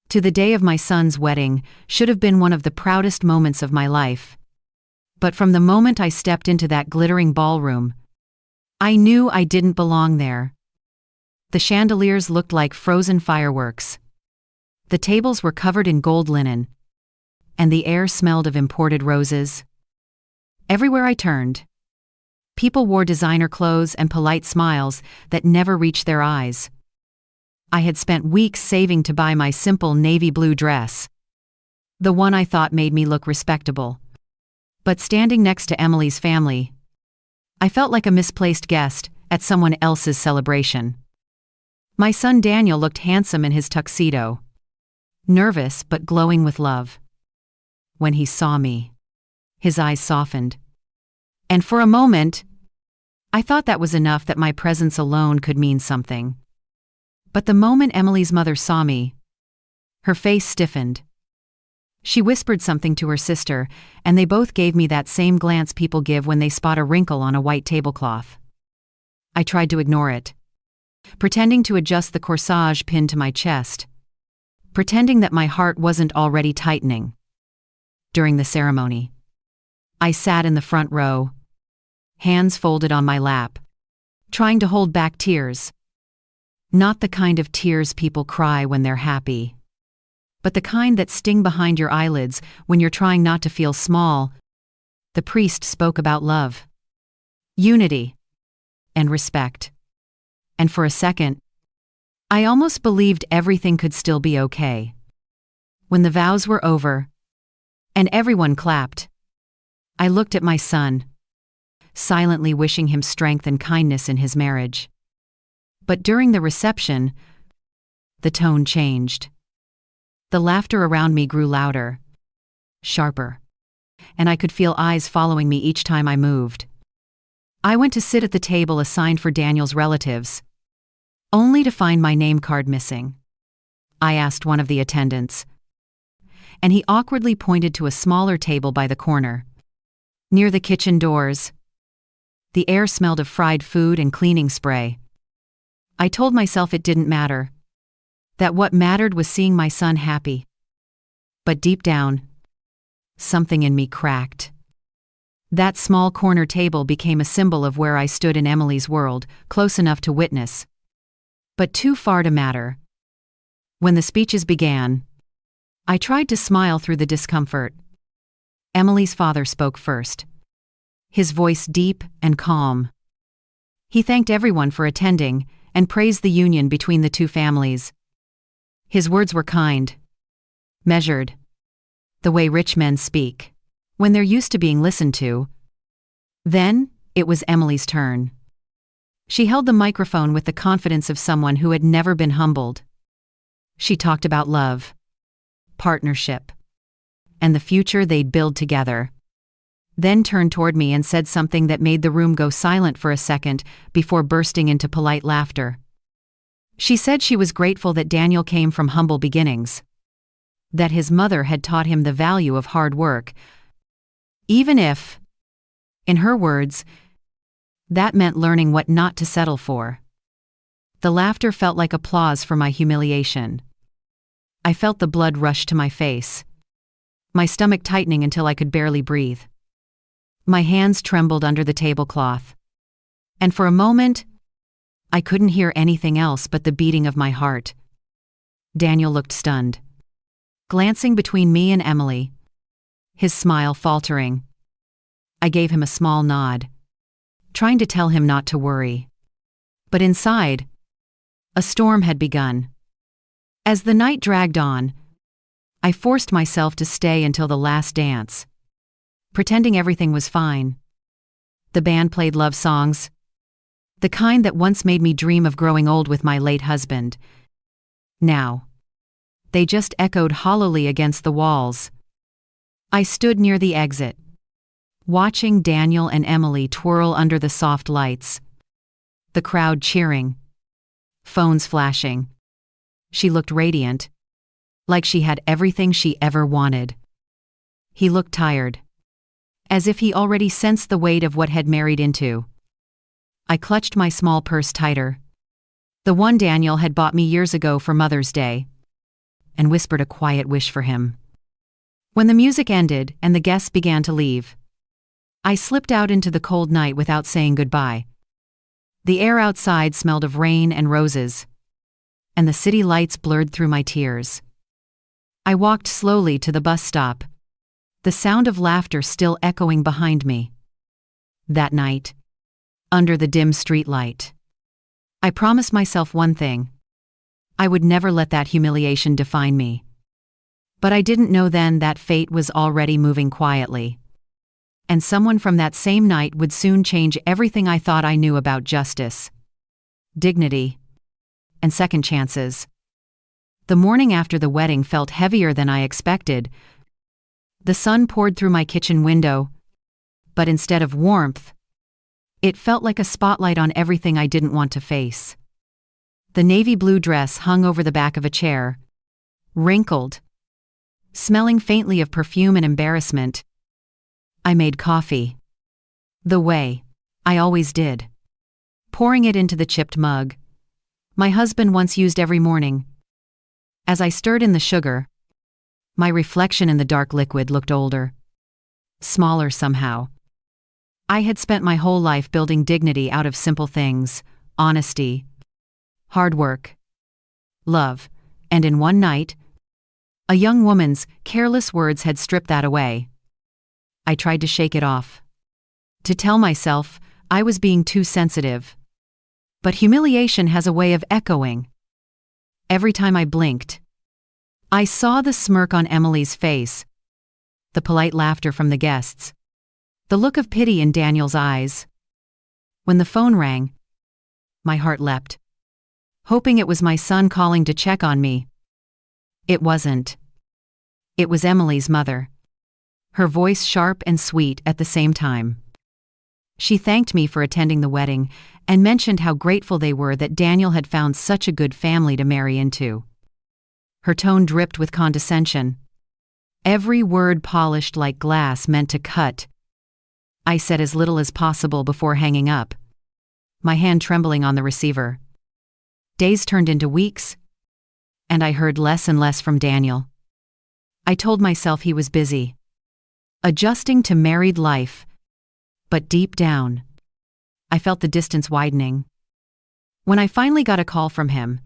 To the day of my son's wedding should have been one of the proudest moments of my life. But from the moment I stepped into that glittering ballroom, I knew I didn't belong there. The chandeliers looked like frozen fireworks. The tables were covered in gold linen, and the air smelled of imported roses. Everywhere I turned, people wore designer clothes and polite smiles that never reached their eyes. I had spent weeks saving to buy my simple navy blue dress, the one I thought made me look respectable. But standing next to Emily's family, I felt like a misplaced guest at someone else's celebration. My son Daniel looked handsome in his tuxedo, nervous but glowing with love. When he saw me, his eyes softened. And for a moment, I thought that was enough, that my presence alone could mean something. But the moment Emily's mother saw me, her face stiffened. She whispered something to her sister, and they both gave me that same glance people give when they spot a wrinkle on a white tablecloth. I tried to ignore it, pretending to adjust the corsage pinned to my chest, pretending that my heart wasn't already tightening. During the ceremony, I sat in the front row, hands folded on my lap, trying to hold back tears. Not the kind of tears people cry when they're happy, but the kind that sting behind your eyelids when you're trying not to feel small. The priest spoke about love, unity, and respect. And for a second, I almost believed everything could still be okay. When the vows were over, and everyone clapped, I looked at my son, silently wishing him strength and kindness in his marriage. But during the reception, the tone changed. The laughter around me grew louder, sharper, and I could feel eyes following me each time I moved. I went to sit at the table assigned for Daniel's relatives, only to find my name card missing. I asked one of the attendants, and he awkwardly pointed to a smaller table by the corner, near the kitchen doors. The air smelled of fried food and cleaning spray. I told myself it didn't matter, that what mattered was seeing my son happy. But deep down, something in me cracked. That small corner table became a symbol of where I stood in Emily's world, close enough to witness, but too far to matter. When the speeches began, I tried to smile through the discomfort. Emily's father spoke first, his voice deep and calm. He thanked everyone for attending and praised the union between the two families. His words were kind, measured, the way rich men speak, when they're used to being listened to. Then, it was Emily's turn. She held the microphone with the confidence of someone who had never been humbled. She talked about love, partnership, and the future they'd build together. Then turned toward me and said something that made the room go silent for a second before bursting into polite laughter. She said she was grateful that Daniel came from humble beginnings, that his mother had taught him the value of hard work, even if, in her words, that meant learning what not to settle for. The laughter felt like applause for my humiliation. I felt the blood rush to my face, my stomach tightening until I could barely breathe. My hands trembled under the tablecloth, and for a moment, I couldn't hear anything else but the beating of my heart. Daniel looked stunned, glancing between me and Emily, his smile faltering. I gave him a small nod, trying to tell him not to worry. But inside, a storm had begun. As the night dragged on, I forced myself to stay until the last dance, pretending everything was fine. The band played love songs, the kind that once made me dream of growing old with my late husband. Now, they just echoed hollowly against the walls. I stood near the exit, watching Daniel and Emily twirl under the soft lights, the crowd cheering, phones flashing. She looked radiant, like she had everything she ever wanted. He looked tired, as if he already sensed the weight of what had married into. I clutched my small purse tighter, the one Daniel had bought me years ago for Mother's Day, and whispered a quiet wish for him. When the music ended and the guests began to leave, I slipped out into the cold night without saying goodbye. The air outside smelled of rain and roses, and the city lights blurred through my tears. I walked slowly to the bus stop, the sound of laughter still echoing behind me. That night, under the dim streetlight, I promised myself one thing: I would never let that humiliation define me. But I didn't know then that fate was already moving quietly, and someone from that same night would soon change everything I thought I knew about justice, dignity, and second chances. The morning after the wedding felt heavier than I expected. The sun poured through my kitchen window, but instead of warmth, it felt like a spotlight on everything I didn't want to face. The navy blue dress hung over the back of a chair, wrinkled, smelling faintly of perfume and embarrassment. I made coffee, the way I always did, pouring it into the chipped mug my husband once used every morning. As I stirred in the sugar, my reflection in the dark liquid looked older, smaller somehow. I had spent my whole life building dignity out of simple things: honesty, hard work, love, and in one night, a young woman's careless words had stripped that away. I tried to shake it off, to tell myself I was being too sensitive. But humiliation has a way of echoing. Every time I blinked, I saw the smirk on Emily's face, the polite laughter from the guests, the look of pity in Daniel's eyes. When the phone rang, my heart leapt, hoping it was my son calling to check on me. It wasn't. It was Emily's mother, her voice sharp and sweet at the same time. She thanked me for attending the wedding and mentioned how grateful they were that Daniel had found such a good family to marry into. Her tone dripped with condescension, every word polished like glass meant to cut. I said as little as possible before hanging up, my hand trembling on the receiver. Days turned into weeks, and I heard less and less from Daniel. I told myself he was busy, adjusting to married life, but deep down, I felt the distance widening. When I finally got a call from him,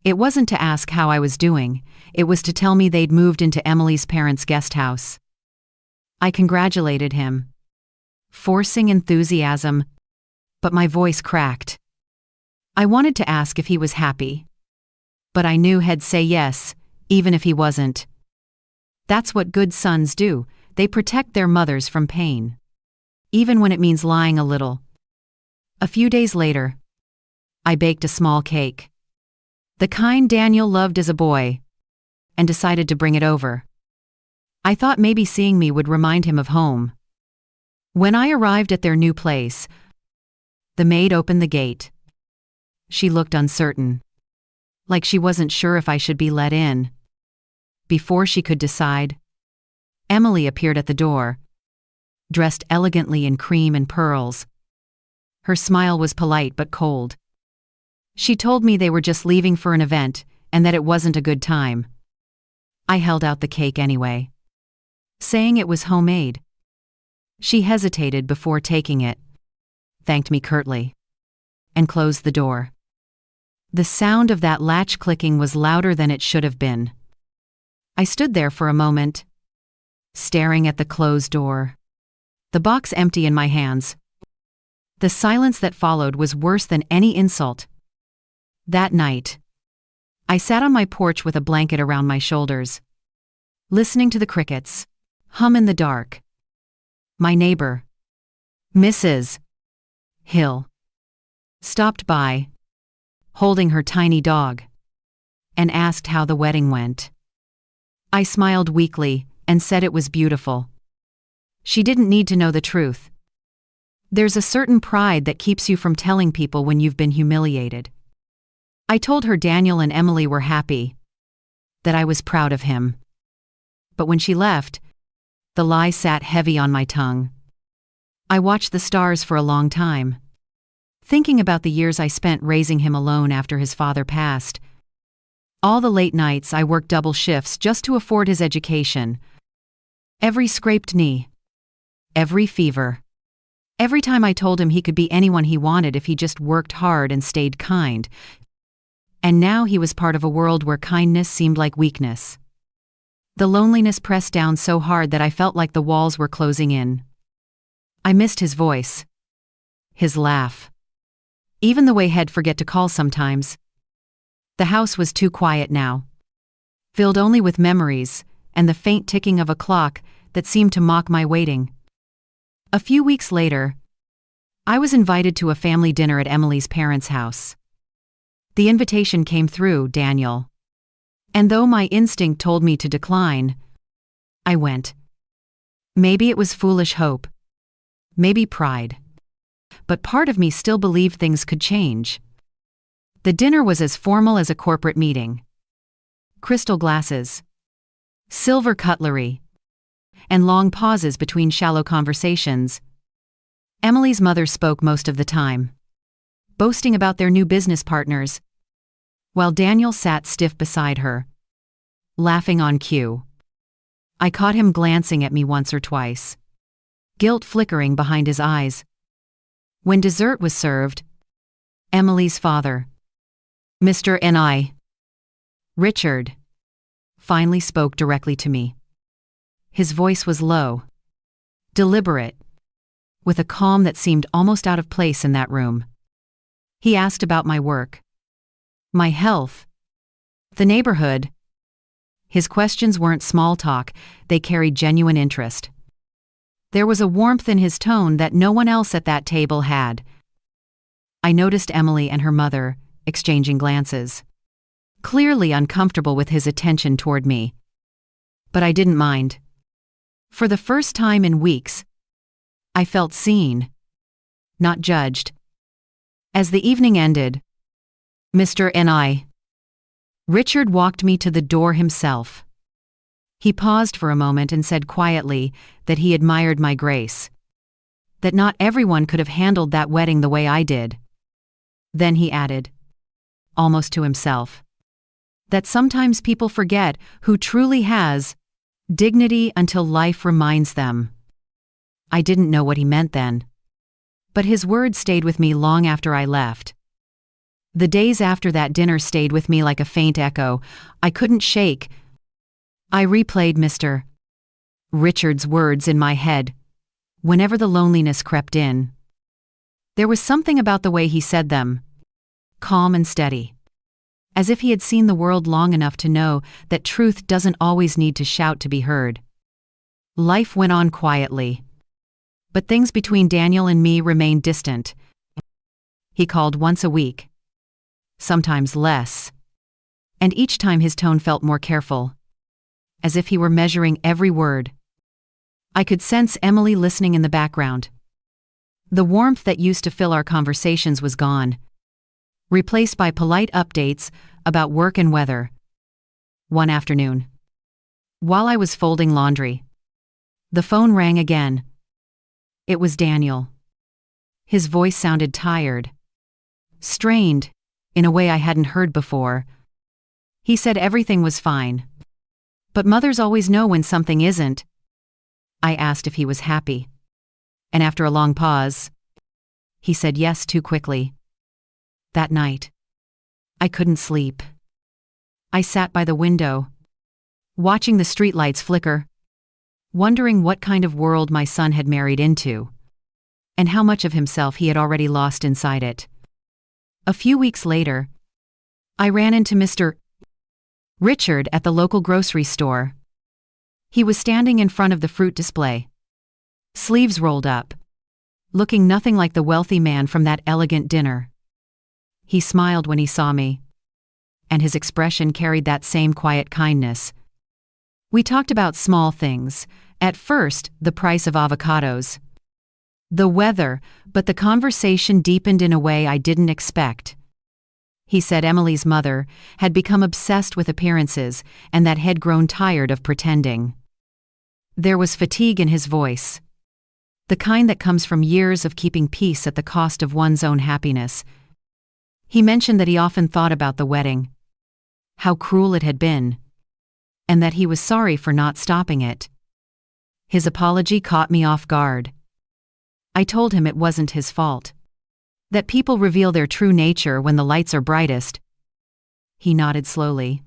it wasn't to ask how I was doing, it was to tell me they'd moved into Emily's parents' guest house. I congratulated him, forcing enthusiasm, but my voice cracked. I wanted to ask if he was happy, but I knew he'd say yes, even if he wasn't. That's what good sons do, they protect their mothers from pain, even when it means lying a little. A few days later, I baked a small cake, the kind Daniel loved as a boy, and decided to bring it over. I thought maybe seeing me would remind him of home. When I arrived at their new place, the maid opened the gate. She looked uncertain, like she wasn't sure if I should be let in. Before she could decide, Emily appeared at the door, dressed elegantly in cream and pearls. Her smile was polite but cold. She told me they were just leaving for an event and that it wasn't a good time. I held out the cake anyway, saying it was homemade. She hesitated before taking it, thanked me curtly, and closed the door. The sound of that latch clicking was louder than it should have been. I stood there for a moment, staring at the closed door, the box empty in my hands. The silence that followed was worse than any insult. That night, I sat on my porch with a blanket around my shoulders, listening to the crickets hum in the dark. My neighbor, Mrs. Hill, stopped by, holding her tiny dog, and asked how the wedding went. I smiled weakly and said it was beautiful. She didn't need to know the truth. There's a certain pride that keeps you from telling people when you've been humiliated. I told her Daniel and Emily were happy, that I was proud of him. But when she left, the lie sat heavy on my tongue. I watched the stars for a long time, thinking about the years I spent raising him alone after his father passed. All the late nights I worked double shifts just to afford his education. Every scraped knee. Every fever. Every time I told him he could be anyone he wanted if he just worked hard and stayed kind. And now he was part of a world where kindness seemed like weakness. The loneliness pressed down so hard that I felt like the walls were closing in. I missed his voice. His laugh. Even the way he'd forget to call sometimes. The house was too quiet now. Filled only with memories, and the faint ticking of a clock that seemed to mock my waiting. A few weeks later, I was invited to a family dinner at Emily's parents' house. The invitation came through Daniel. And though my instinct told me to decline, I went. Maybe it was foolish hope. Maybe pride. But part of me still believed things could change. The dinner was as formal as a corporate meeting. Crystal glasses. Silver cutlery. And long pauses between shallow conversations. Emily's mother spoke most of the time, boasting about their new business partners, while Daniel sat stiff beside her, laughing on cue. I caught him glancing at me once or twice, guilt flickering behind his eyes. When dessert was served, Emily's father, Mr. N.I. Richard, finally spoke directly to me. His voice was low, deliberate, with a calm that seemed almost out of place in that room. He asked about my work, my health, the neighborhood. His questions weren't small talk, they carried genuine interest. There was a warmth in his tone that no one else at that table had. I noticed Emily and her mother exchanging glances, clearly uncomfortable with his attention toward me. But I didn't mind. For the first time in weeks, I felt seen, not judged. As the evening ended, Mr. N.I. Richard walked me to the door himself. He paused for a moment and said quietly that he admired my grace, that not everyone could have handled that wedding the way I did. Then he added, almost to himself, that sometimes people forget who truly has dignity until life reminds them. I didn't know what he meant then, but his words stayed with me long after I left. The days after that dinner stayed with me like a faint echo I couldn't shake. I replayed Mr. Richard's words in my head whenever the loneliness crept in. There was something about the way he said them, calm and steady, as if he had seen the world long enough to know that truth doesn't always need to shout to be heard. Life went on quietly, but things between Daniel and me remained distant. He called once a week, sometimes less, and each time his tone felt more careful, as if he were measuring every word. I could sense Emily listening in the background. The warmth that used to fill our conversations was gone, replaced by polite updates about work and weather. One afternoon, while I was folding laundry, the phone rang again. It was Daniel. His voice sounded tired, strained, in a way I hadn't heard before. He said everything was fine. But mothers always know when something isn't. I asked if he was happy. And after a long pause, he said yes too quickly. That night, I couldn't sleep. I sat by the window, watching the streetlights flicker, wondering what kind of world my son had married into, and how much of himself he had already lost inside it. A few weeks later, I ran into Mr. Richard at the local grocery store. He was standing in front of the fruit display, sleeves rolled up, looking nothing like the wealthy man from that elegant dinner. He smiled when he saw me, and his expression carried that same quiet kindness. We talked about small things, at first the price of avocados, the weather, but the conversation deepened in a way I didn't expect. He said Emily's mother had become obsessed with appearances and that had grown tired of pretending. There was fatigue in his voice, the kind that comes from years of keeping peace at the cost of one's own happiness. He mentioned that he often thought about the wedding, how cruel it had been, and that he was sorry for not stopping it. His apology caught me off guard. I told him it wasn't his fault, that people reveal their true nature when the lights are brightest. He nodded slowly,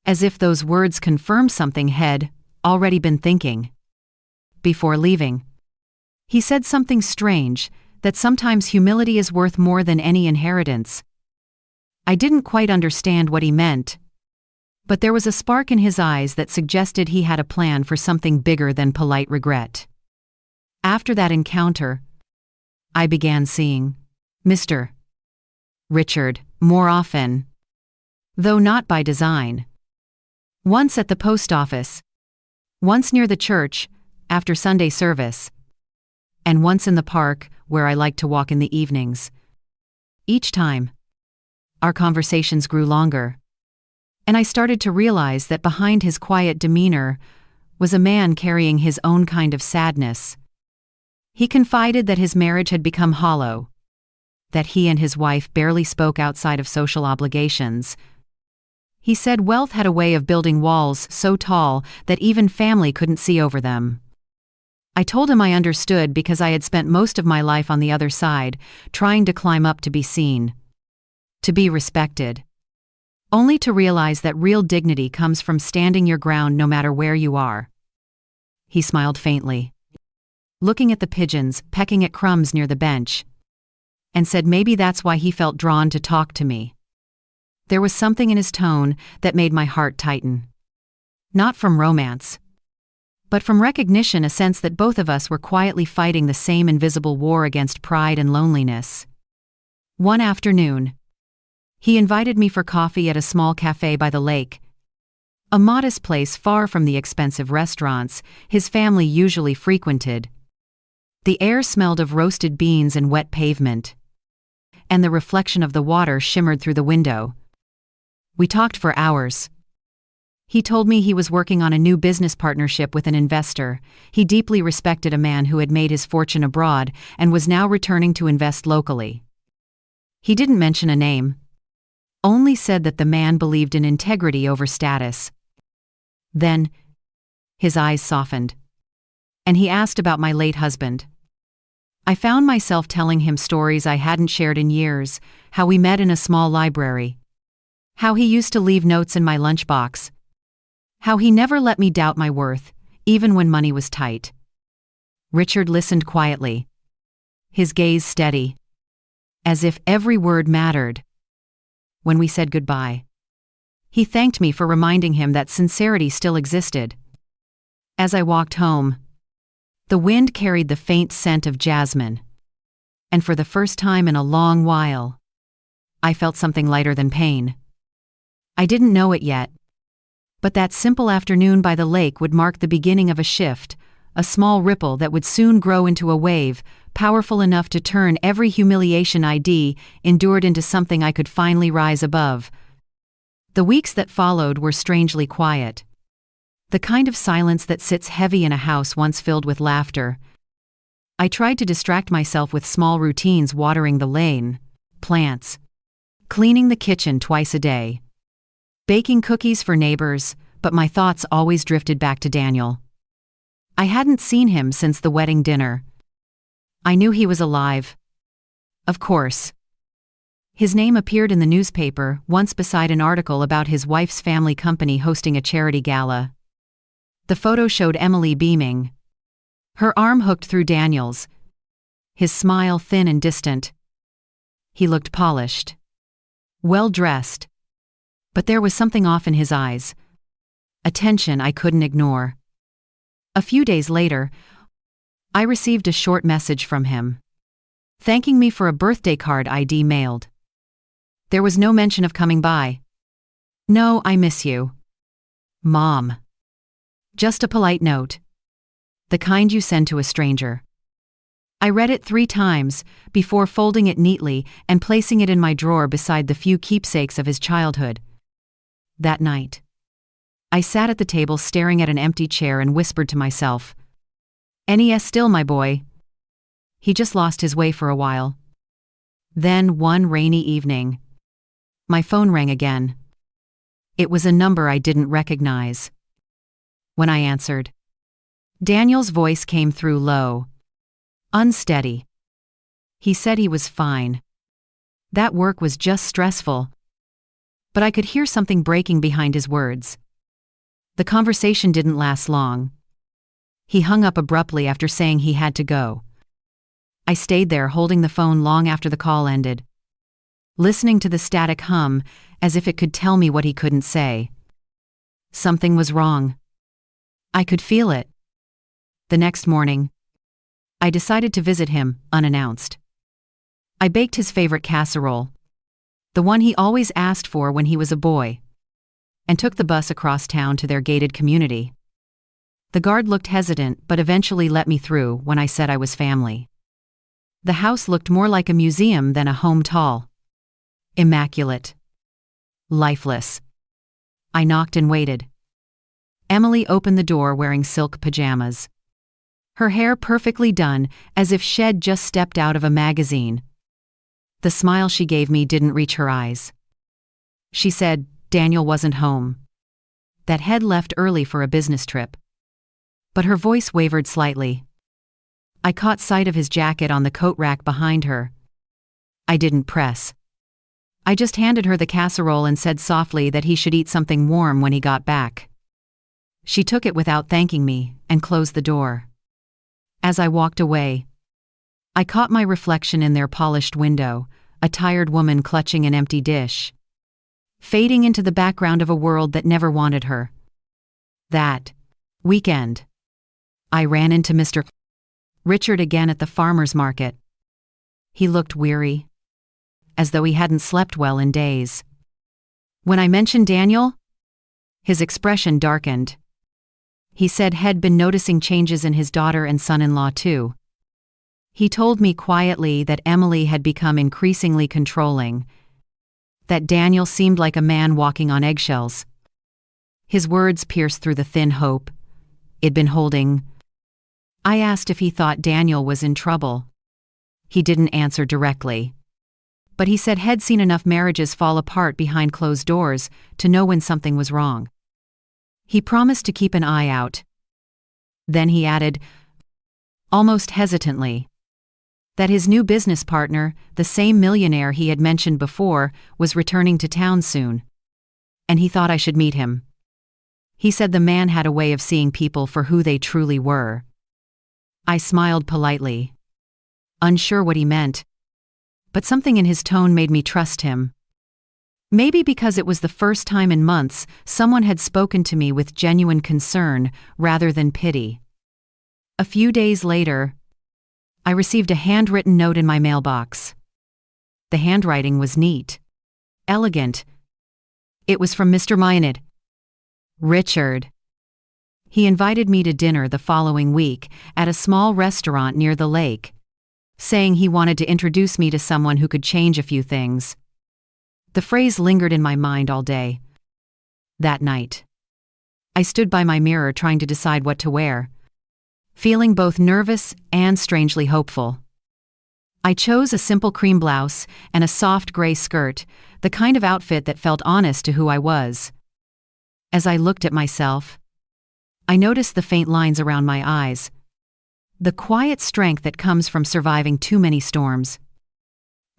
as if those words confirmed something he'd already been thinking. Before leaving, he said something strange, that sometimes humility is worth more than any inheritance. I didn't quite understand what he meant, but there was a spark in his eyes that suggested he had a plan for something bigger than polite regret. After that encounter, I began seeing Mr. Richard more often, though not by design. Once at the post office, once near the church after Sunday service, and once in the park where I liked to walk in the evenings. Each time, our conversations grew longer, and I started to realize that behind his quiet demeanor was a man carrying his own kind of sadness. He confided that his marriage had become hollow, that he and his wife barely spoke outside of social obligations. He said wealth had a way of building walls so tall that even family couldn't see over them. I told him I understood because I had spent most of my life on the other side, trying to climb up to be seen, to be respected, only to realize that real dignity comes from standing your ground no matter where you are. He smiled faintly, looking at the pigeons pecking at crumbs near the bench, and said maybe that's why he felt drawn to talk to me. There was something in his tone that made my heart tighten. Not from romance, but from recognition, a sense that both of us were quietly fighting the same invisible war against pride and loneliness. One afternoon, he invited me for coffee at a small cafe by the lake, a modest place far from the expensive restaurants his family usually frequented. The air smelled of roasted beans and wet pavement, and the reflection of the water shimmered through the window. We talked for hours. He told me he was working on a new business partnership with an investor. He deeply respected a man who had made his fortune abroad and was now returning to invest locally. He didn't mention a name, only said that the man believed in integrity over status. Then, his eyes softened, and he asked about my late husband. I found myself telling him stories I hadn't shared in years, how we met in a small library, how he used to leave notes in my lunchbox, how he never let me doubt my worth, even when money was tight. Richard listened quietly, his gaze steady, as if every word mattered. When we said goodbye, he thanked me for reminding him that sincerity still existed. As I walked home, the wind carried the faint scent of jasmine, and for the first time in a long while, I felt something lighter than pain. I didn't know it yet, but that simple afternoon by the lake would mark the beginning of a shift, a small ripple that would soon grow into a wave, powerful enough to turn every humiliation I'd endured into something I could finally rise above. The weeks that followed were strangely quiet. The kind of silence that sits heavy in a house once filled with laughter. I tried to distract myself with small routines: watering the lane, plants, cleaning the kitchen twice a day, baking cookies for neighbors, but my thoughts always drifted back to Daniel. I hadn't seen him since the wedding dinner. I knew he was alive. Of course. His name appeared in the newspaper once beside an article about his wife's family company hosting a charity gala. The photo showed Emily beaming, her arm hooked through Daniel's, his smile thin and distant. He looked polished, well-dressed, but there was something off in his eyes, a tension I couldn't ignore. A few days later, I received a short message from him, thanking me for a birthday card I'd mailed. There was no mention of coming by. "No, I miss you, Mom." Just a polite note, the kind you send to a stranger. I read it 3 times before folding it neatly and placing it in my drawer beside the few keepsakes of his childhood. That night, I sat at the table staring at an empty chair and whispered to myself, "NES still, my boy. He just lost his way for a while." Then one rainy evening, my phone rang again. It was a number I didn't recognize. When I answered, Daniel's voice came through low, unsteady. He said he was fine. That work was just stressful. But I could hear something breaking behind his words. The conversation didn't last long. He hung up abruptly after saying he had to go. I stayed there holding the phone long after the call ended, listening to the static hum as if it could tell me what he couldn't say. Something was wrong. I could feel it. The next morning, I decided to visit him, unannounced. I baked his favorite casserole, the one he always asked for when he was a boy, and took the bus across town to their gated community. The guard looked hesitant but eventually let me through when I said I was family. The house looked more like a museum than a home. Tall, immaculate, lifeless. I knocked and waited. Emily opened the door wearing silk pajamas. Her hair perfectly done, as if she'd just stepped out of a magazine. The smile she gave me didn't reach her eyes. She said Daniel wasn't home, that he'd left early for a business trip. But her voice wavered slightly. I caught sight of his jacket on the coat rack behind her. I didn't press. I just handed her the casserole and said softly that he should eat something warm when he got back. She took it without thanking me and closed the door. As I walked away, I caught my reflection in their polished window, a tired woman clutching an empty dish, fading into the background of a world that never wanted her. That weekend, I ran into Mr. Richard again at the farmer's market. He looked weary, as though he hadn't slept well in days. When I mentioned Daniel, his expression darkened. He said he'd been noticing changes in his daughter and son-in-law too. He told me quietly that Emily had become increasingly controlling, that Daniel seemed like a man walking on eggshells. His words pierced through the thin hope it'd been holding. I asked if he thought Daniel was in trouble. He didn't answer directly, but he said he'd seen enough marriages fall apart behind closed doors to know when something was wrong. He promised to keep an eye out. Then he added, almost hesitantly, that his new business partner, the same millionaire he had mentioned before, was returning to town soon, and he thought I should meet him. He said the man had a way of seeing people for who they truly were. I smiled politely, unsure what he meant, but something in his tone made me trust him. Maybe because it was the first time in months someone had spoken to me with genuine concern rather than pity. A few days later, I received a handwritten note in my mailbox. The handwriting was neat, elegant. It was from Mr. Millionaire, Richard. He invited me to dinner the following week at a small restaurant near the lake, saying he wanted to introduce me to someone who could change a few things. The phrase lingered in my mind all day. That night, I stood by my mirror trying to decide what to wear, feeling both nervous and strangely hopeful. I chose a simple cream blouse and a soft gray skirt, the kind of outfit that felt honest to who I was. As I looked at myself, I noticed the faint lines around my eyes, the quiet strength that comes from surviving too many storms.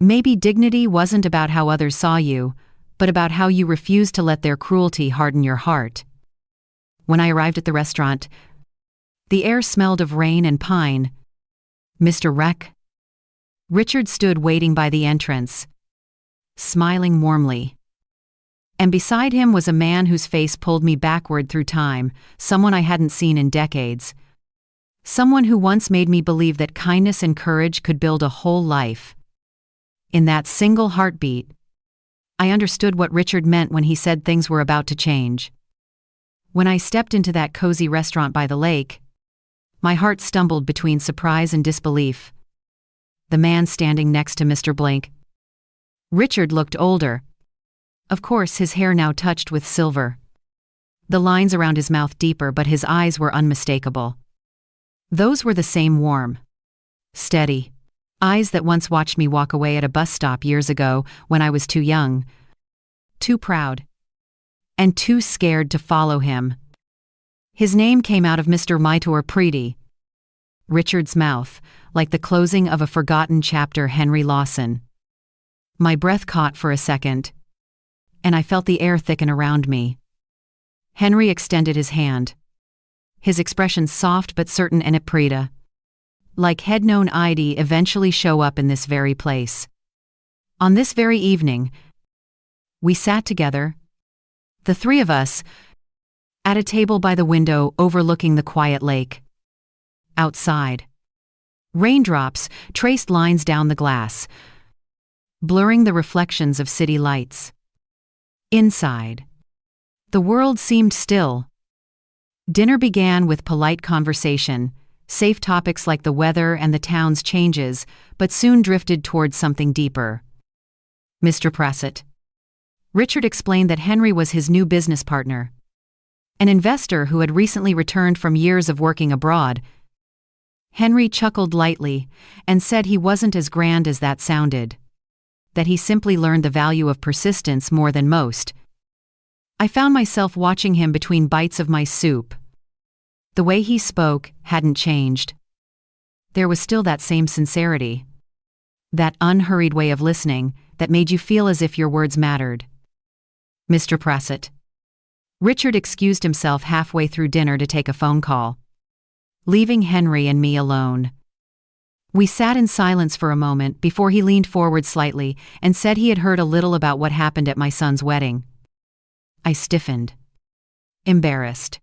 Maybe dignity wasn't about how others saw you, but about how you refused to let their cruelty harden your heart. When I arrived at the restaurant, the air smelled of rain and pine. Mr. Richard stood waiting by the entrance, smiling warmly. And beside him was a man whose face pulled me backward through time, someone I hadn't seen in decades. Someone who once made me believe that kindness and courage could build a whole life. In that single heartbeat, I understood what Richard meant when he said things were about to change. When I stepped into that cozy restaurant by the lake, my heart stumbled between surprise and disbelief. The man standing next to Mr. Richard looked older. Of course, his hair now touched with silver. The lines around his mouth deeper, but his eyes were unmistakable. Those were the same warm, steady eyes that once watched me walk away at a bus stop years ago when I was too young, too proud, and too scared to follow him. His name came out of Mr. Mitor Preety. Richard's mouth, like the closing of a forgotten chapter. Henry Lawson. My breath caught for a second, and I felt the air thicken around me. Henry extended his hand. His expression soft but certain, and Preeta. Like head known I'd eventually show up in this very place. On this very evening, we sat together, the three of us, at a table by the window overlooking the quiet lake. Outside, raindrops traced lines down the glass, blurring the reflections of city lights. Inside, the world seemed still. Dinner began with polite conversation, safe topics like the weather and the town's changes, but soon drifted towards something deeper. Mr. Prassett. Richard explained that Henry was his new business partner, an investor who had recently returned from years of working abroad. Henry chuckled lightly and said he wasn't as grand as that sounded, that he simply learned the value of persistence more than most. I found myself watching him between bites of my soup. The way he spoke hadn't changed. There was still that same sincerity, that unhurried way of listening that made you feel as if your words mattered. Mr. Prassett. Richard excused himself halfway through dinner to take a phone call, leaving Henry and me alone. We sat in silence for a moment before he leaned forward slightly and said he had heard a little about what happened at my son's wedding. I stiffened, embarrassed,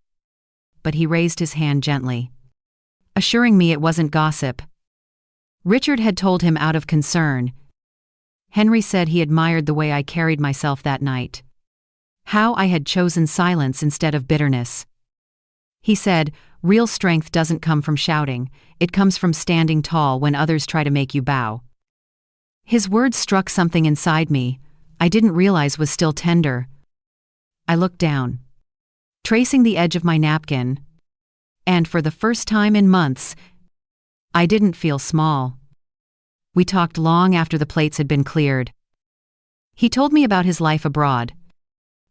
but he raised his hand gently, assuring me it wasn't gossip. Richard had told him out of concern. Henry said he admired the way I carried myself that night, how I had chosen silence instead of bitterness. He said, "Real strength doesn't come from shouting, it comes from standing tall when others try to make you bow." His words struck something inside me I didn't realize was still tender. I looked down, tracing the edge of my napkin, and for the first time in months, I didn't feel small. We talked long after the plates had been cleared. He told me about his life abroad,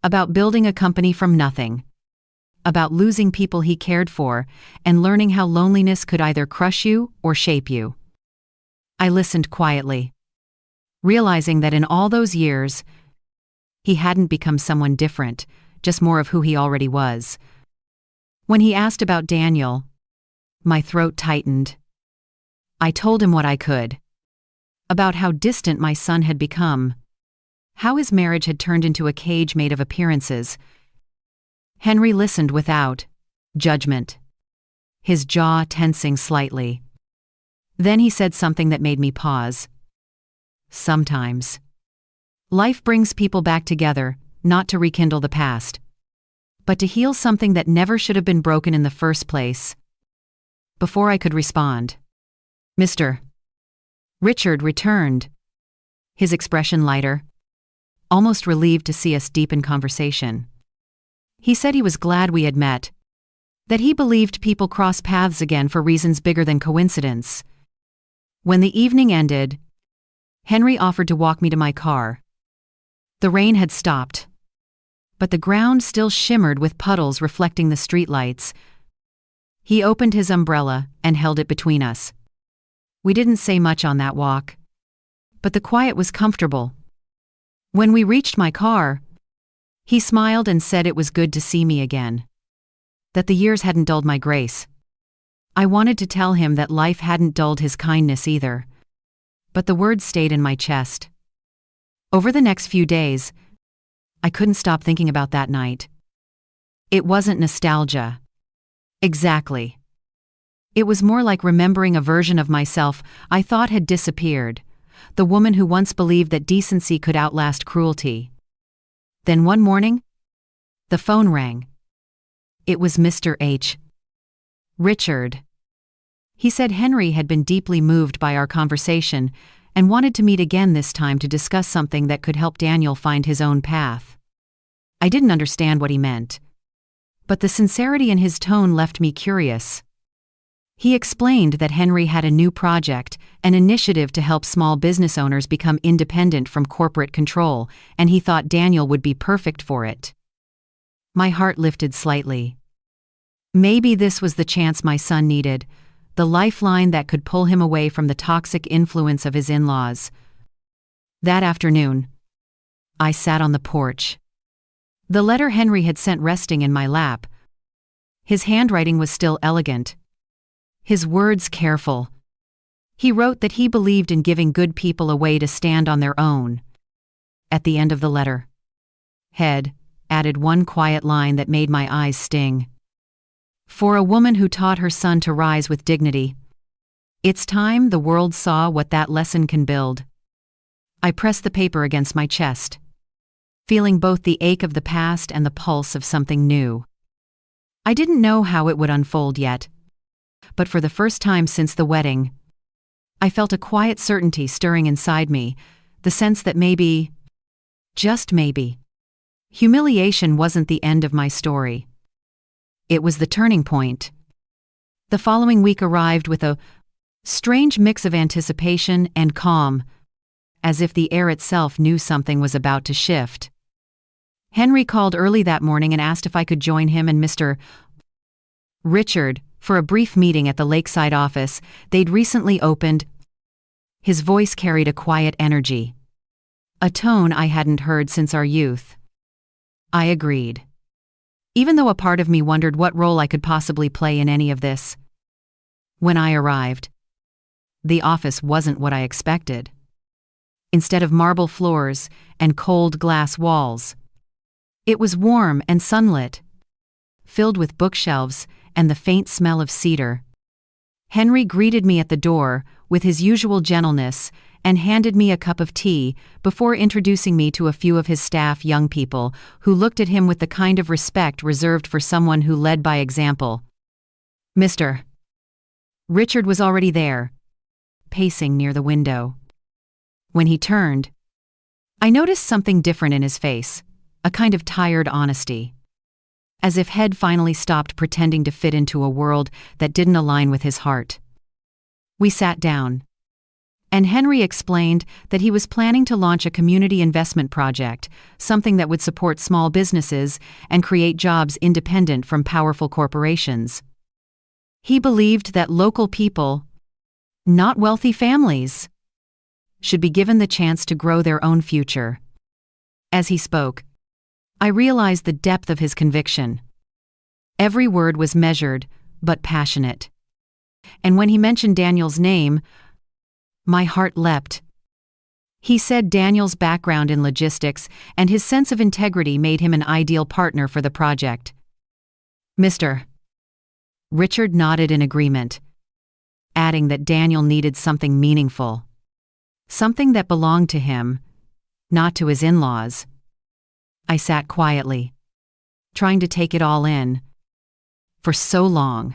about building a company from nothing, about losing people he cared for, and learning how loneliness could either crush you or shape you. I listened quietly, realizing that in all those years, he hadn't become someone different, just more of who he already was. When he asked about Daniel, my throat tightened. I told him what I could, about how distant my son had become, how his marriage had turned into a cage made of appearances. Henry listened without judgment, his jaw tensing slightly. Then he said something that made me pause. Sometimes life brings people back together, not to rekindle the past, but to heal something that never should have been broken in the first place. Before I could respond, Mr. Richard returned, his expression lighter, almost relieved to see us deep in conversation. He said he was glad we had met, that he believed people cross paths again for reasons bigger than coincidence. When the evening ended, Henry offered to walk me to my car. The rain had stopped, but the ground still shimmered with puddles reflecting the streetlights. He opened his umbrella and held it between us. We didn't say much on that walk, but the quiet was comfortable. When we reached my car, he smiled and said it was good to see me again, that the years hadn't dulled my grace. I wanted to tell him that life hadn't dulled his kindness either, but the words stayed in my chest. Over the next few days, I couldn't stop thinking about that night. It wasn't nostalgia. Exactly. It was more like remembering a version of myself I thought had disappeared, the woman who once believed that decency could outlast cruelty. Then one morning, the phone rang. It was Mr. H. Richard. He said Henry had been deeply moved by our conversation and wanted to meet again, this time to discuss something that could help Daniel find his own path. I didn't understand what he meant, but the sincerity in his tone left me curious. He explained that Henry had a new project, an initiative to help small business owners become independent from corporate control, and he thought Daniel would be perfect for it. My heart lifted slightly. Maybe this was the chance my son needed, the lifeline that could pull him away from the toxic influence of his in-laws. That afternoon, I sat on the porch. The letter Henry had sent resting in my lap. His handwriting was still elegant. His words careful. He wrote that he believed in giving good people a way to stand on their own. At the end of the letter, Head added one quiet line that made my eyes sting. For a woman who taught her son to rise with dignity, it's time the world saw what that lesson can build. I pressed the paper against my chest, feeling both the ache of the past and the pulse of something new. I didn't know how it would unfold yet, but for the first time since the wedding, I felt a quiet certainty stirring inside me, the sense that maybe, just maybe, humiliation wasn't the end of my story. It was the turning point. The following week arrived with a strange mix of anticipation and calm, as if the air itself knew something was about to shift. Henry called early that morning and asked if I could join him and Mr. Richard for a brief meeting at the lakeside office they'd recently opened. His voice carried a quiet energy, a tone I hadn't heard since our youth. I agreed, even though a part of me wondered what role I could possibly play in any of this. When I arrived, the office wasn't what I expected. Instead of marble floors and cold glass walls, it was warm and sunlit, filled with bookshelves and the faint smell of cedar. Henry greeted me at the door with his usual gentleness and handed me a cup of tea before introducing me to a few of his staff young people who looked at him with the kind of respect reserved for someone who led by example. Mr. Richard was already there, pacing near the window. When he turned, I noticed something different in his face, a kind of tired honesty, as if Head finally stopped pretending to fit into a world that didn't align with his heart. We sat down, and Henry explained that he was planning to launch a community investment project, something that would support small businesses and create jobs independent from powerful corporations. He believed that local people, not wealthy families, should be given the chance to grow their own future. As he spoke, I realized the depth of his conviction. Every word was measured, but passionate. And when he mentioned Daniel's name, my heart leapt. He said Daniel's background in logistics and his sense of integrity made him an ideal partner for the project. Mr. Richard nodded in agreement, adding that Daniel needed something meaningful, something that belonged to him, not to his in-laws. I sat quietly, trying to take it all in. For so long,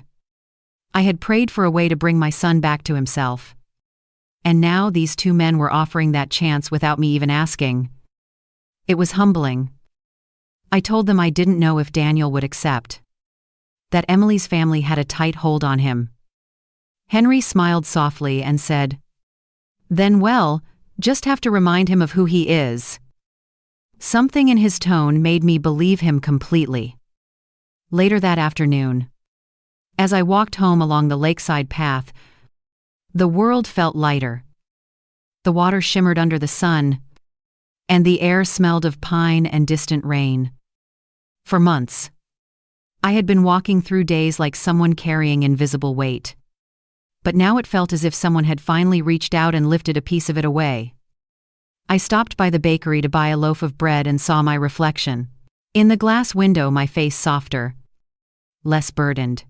I had prayed for a way to bring my son back to himself. And now these two men were offering that chance without me even asking. It was humbling. I told them I didn't know if Daniel would accept, that Emily's family had a tight hold on him. Henry smiled softly and said, "Then well, just have to remind him of who he is." Something in his tone made me believe him completely. Later that afternoon, as I walked home along the lakeside path, the world felt lighter. The water shimmered under the sun, and the air smelled of pine and distant rain. For months, I had been walking through days like someone carrying invisible weight. But now it felt as if someone had finally reached out and lifted a piece of it away. I stopped by the bakery to buy a loaf of bread and saw my reflection. In the glass window, my face softer, less burdened.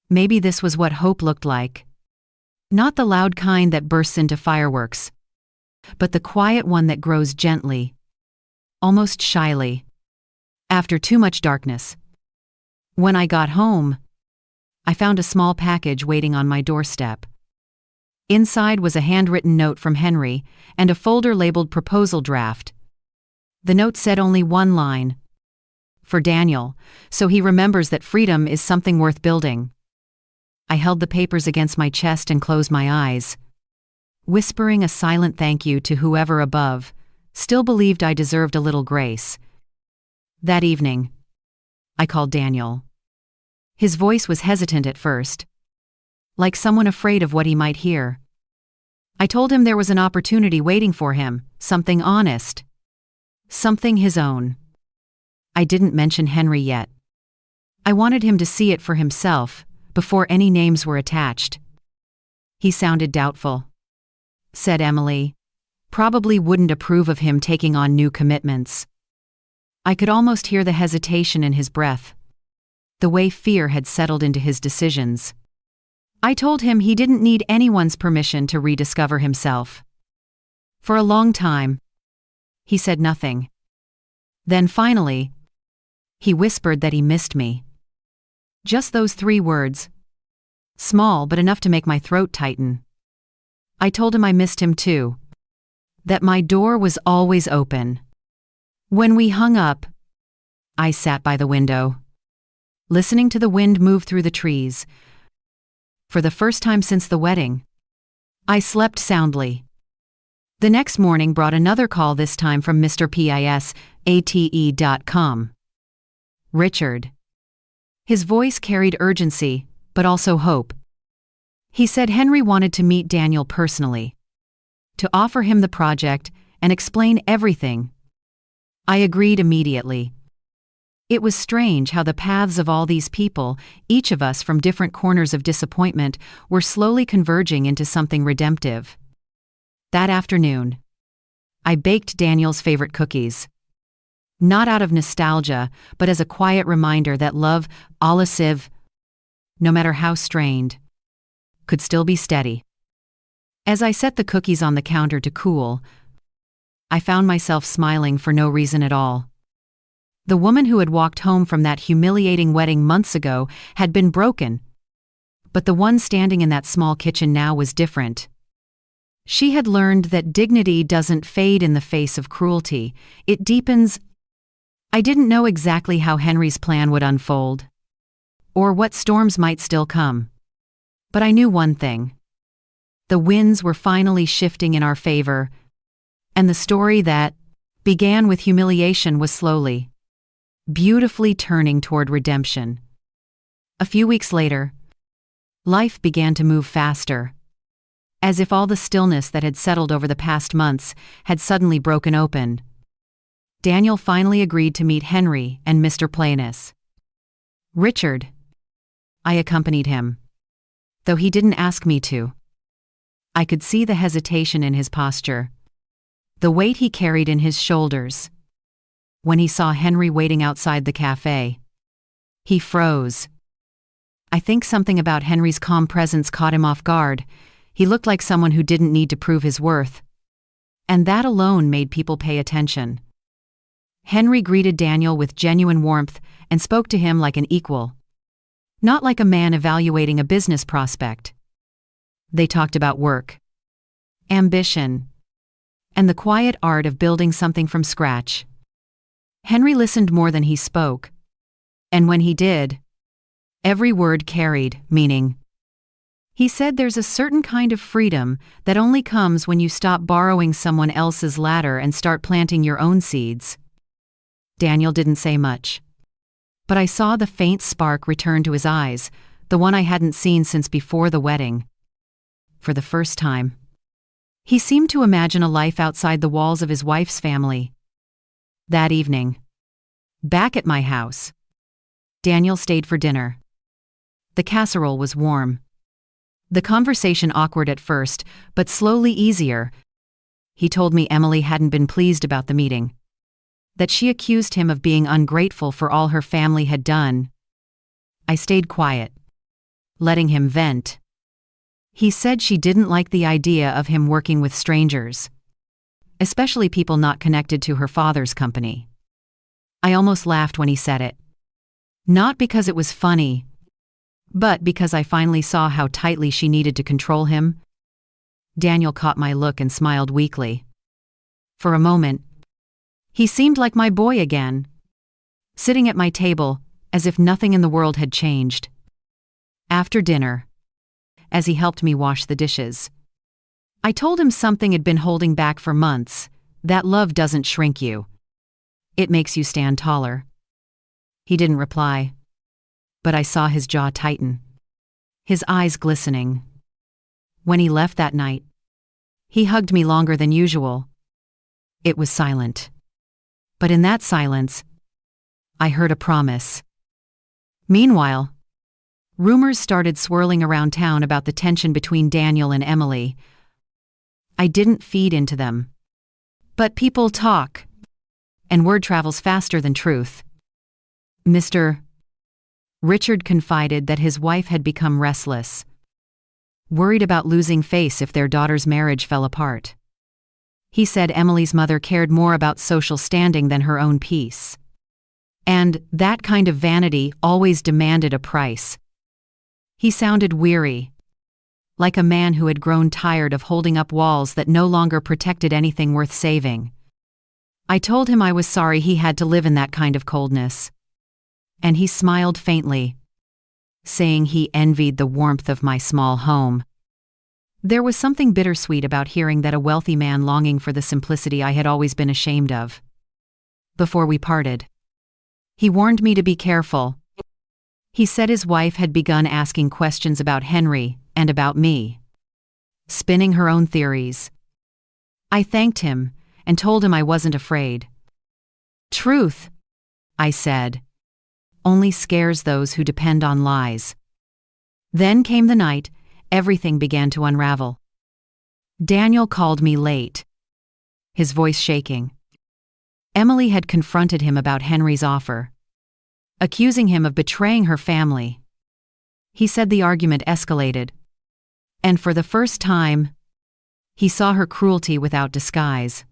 Maybe this was what hope looked like. Not the loud kind that bursts into fireworks, but the quiet one that grows gently, almost shyly, after too much darkness. When I got home, I found a small package waiting on my doorstep. Inside was a handwritten note from Henry and a folder labeled proposal draft. The note said only one line: "For Daniel, so he remembers that freedom is something worth building." I held the papers against my chest and closed my eyes, whispering a silent thank you to whoever above still believed I deserved a little grace. That evening, I called Daniel. His voice was hesitant at first, like someone afraid of what he might hear. I told him there was an opportunity waiting for him, something honest, something his own. I didn't mention Henry yet. I wanted him to see it for himself, before any names were attached. He sounded doubtful, said Emily. Probably wouldn't approve of him taking on new commitments. I could almost hear the hesitation in his breath, the way fear had settled into his decisions. I told him he didn't need anyone's permission to rediscover himself. For a long time, he said nothing. Then finally, he whispered that he missed me. Just those 3 words. Small but enough to make my throat tighten. I told him I missed him too. That my door was always open. When we hung up, I sat by the window, listening to the wind move through the trees. For the first time since the wedding, I slept soundly. The next morning brought another call, this time from Mr. Pisate.com. Richard. His voice carried urgency, but also hope. He said Henry wanted to meet Daniel personally, to offer him the project and explain everything. I agreed immediately. It was strange how the paths of all these people, each of us from different corners of disappointment, were slowly converging into something redemptive. That afternoon, I baked Daniel's favorite cookies. Not out of nostalgia, but as a quiet reminder that love, a la civ, no matter how strained, could still be steady. As I set the cookies on the counter to cool, I found myself smiling for no reason at all. The woman who had walked home from that humiliating wedding months ago had been broken, but the one standing in that small kitchen now was different. She had learned that dignity doesn't fade in the face of cruelty, it deepens. I didn't know exactly how Henry's plan would unfold, or what storms might still come. But I knew one thing. The winds were finally shifting in our favor, and the story that began with humiliation was slowly, beautifully turning toward redemption. A few weeks later, life began to move faster, as if all the stillness that had settled over the past months had suddenly broken open. Daniel finally agreed to meet Henry and Mr. Plainess. Richard. I accompanied him, though he didn't ask me to. I could see the hesitation in his posture, the weight he carried in his shoulders. When he saw Henry waiting outside the cafe, he froze. I think something about Henry's calm presence caught him off guard. He looked like someone who didn't need to prove his worth, and that alone made people pay attention. Henry greeted Daniel with genuine warmth and spoke to him like an equal, not like a man evaluating a business prospect. They talked about work, ambition, and the quiet art of building something from scratch. Henry listened more than he spoke, and when he did, every word carried meaning. He said there's a certain kind of freedom that only comes when you stop borrowing someone else's ladder and start planting your own seeds. Daniel didn't say much, but I saw the faint spark return to his eyes, the one I hadn't seen since before the wedding. For the first time, he seemed to imagine a life outside the walls of his wife's family. That evening, back at my house, Daniel stayed for dinner. The casserole was warm. The conversation awkward at first, but slowly easier. He told me Emily hadn't been pleased about the meeting, that she accused him of being ungrateful for all her family had done. I stayed quiet, letting him vent. He said she didn't like the idea of him working with strangers, especially people not connected to her father's company. I almost laughed when he said it. Not because it was funny, but because I finally saw how tightly she needed to control him. Daniel caught my look and smiled weakly. For a moment, he seemed like my boy again, sitting at my table as if nothing in the world had changed. After dinner, as he helped me wash the dishes, I told him something had been holding back for months, that love doesn't shrink you. It makes you stand taller. He didn't reply, but I saw his jaw tighten, his eyes glistening. When he left that night, he hugged me longer than usual. It was silent. But in that silence, I heard a promise. Meanwhile, rumors started swirling around town about the tension between Daniel and Emily. I didn't feed into them. But people talk, and word travels faster than truth. Mr. Richard confided that his wife had become restless, worried about losing face if their daughter's marriage fell apart. He said Emily's mother cared more about social standing than her own peace. And that kind of vanity always demanded a price. He sounded weary, like a man who had grown tired of holding up walls that no longer protected anything worth saving. I told him I was sorry he had to live in that kind of coldness. And he smiled faintly, saying he envied the warmth of my small home. There was something bittersweet about hearing that a wealthy man longing for the simplicity I had always been ashamed of. Before we parted, he warned me to be careful. He said his wife had begun asking questions about Henry and about me, spinning her own theories. I thanked him and told him I wasn't afraid. Truth, I said, only scares those who depend on lies. Then came the night, everything began to unravel. Daniel called me late, his voice shaking. Emily had confronted him about Henry's offer, accusing him of betraying her family. He said the argument escalated, and for the first time, he saw her cruelty without disguise.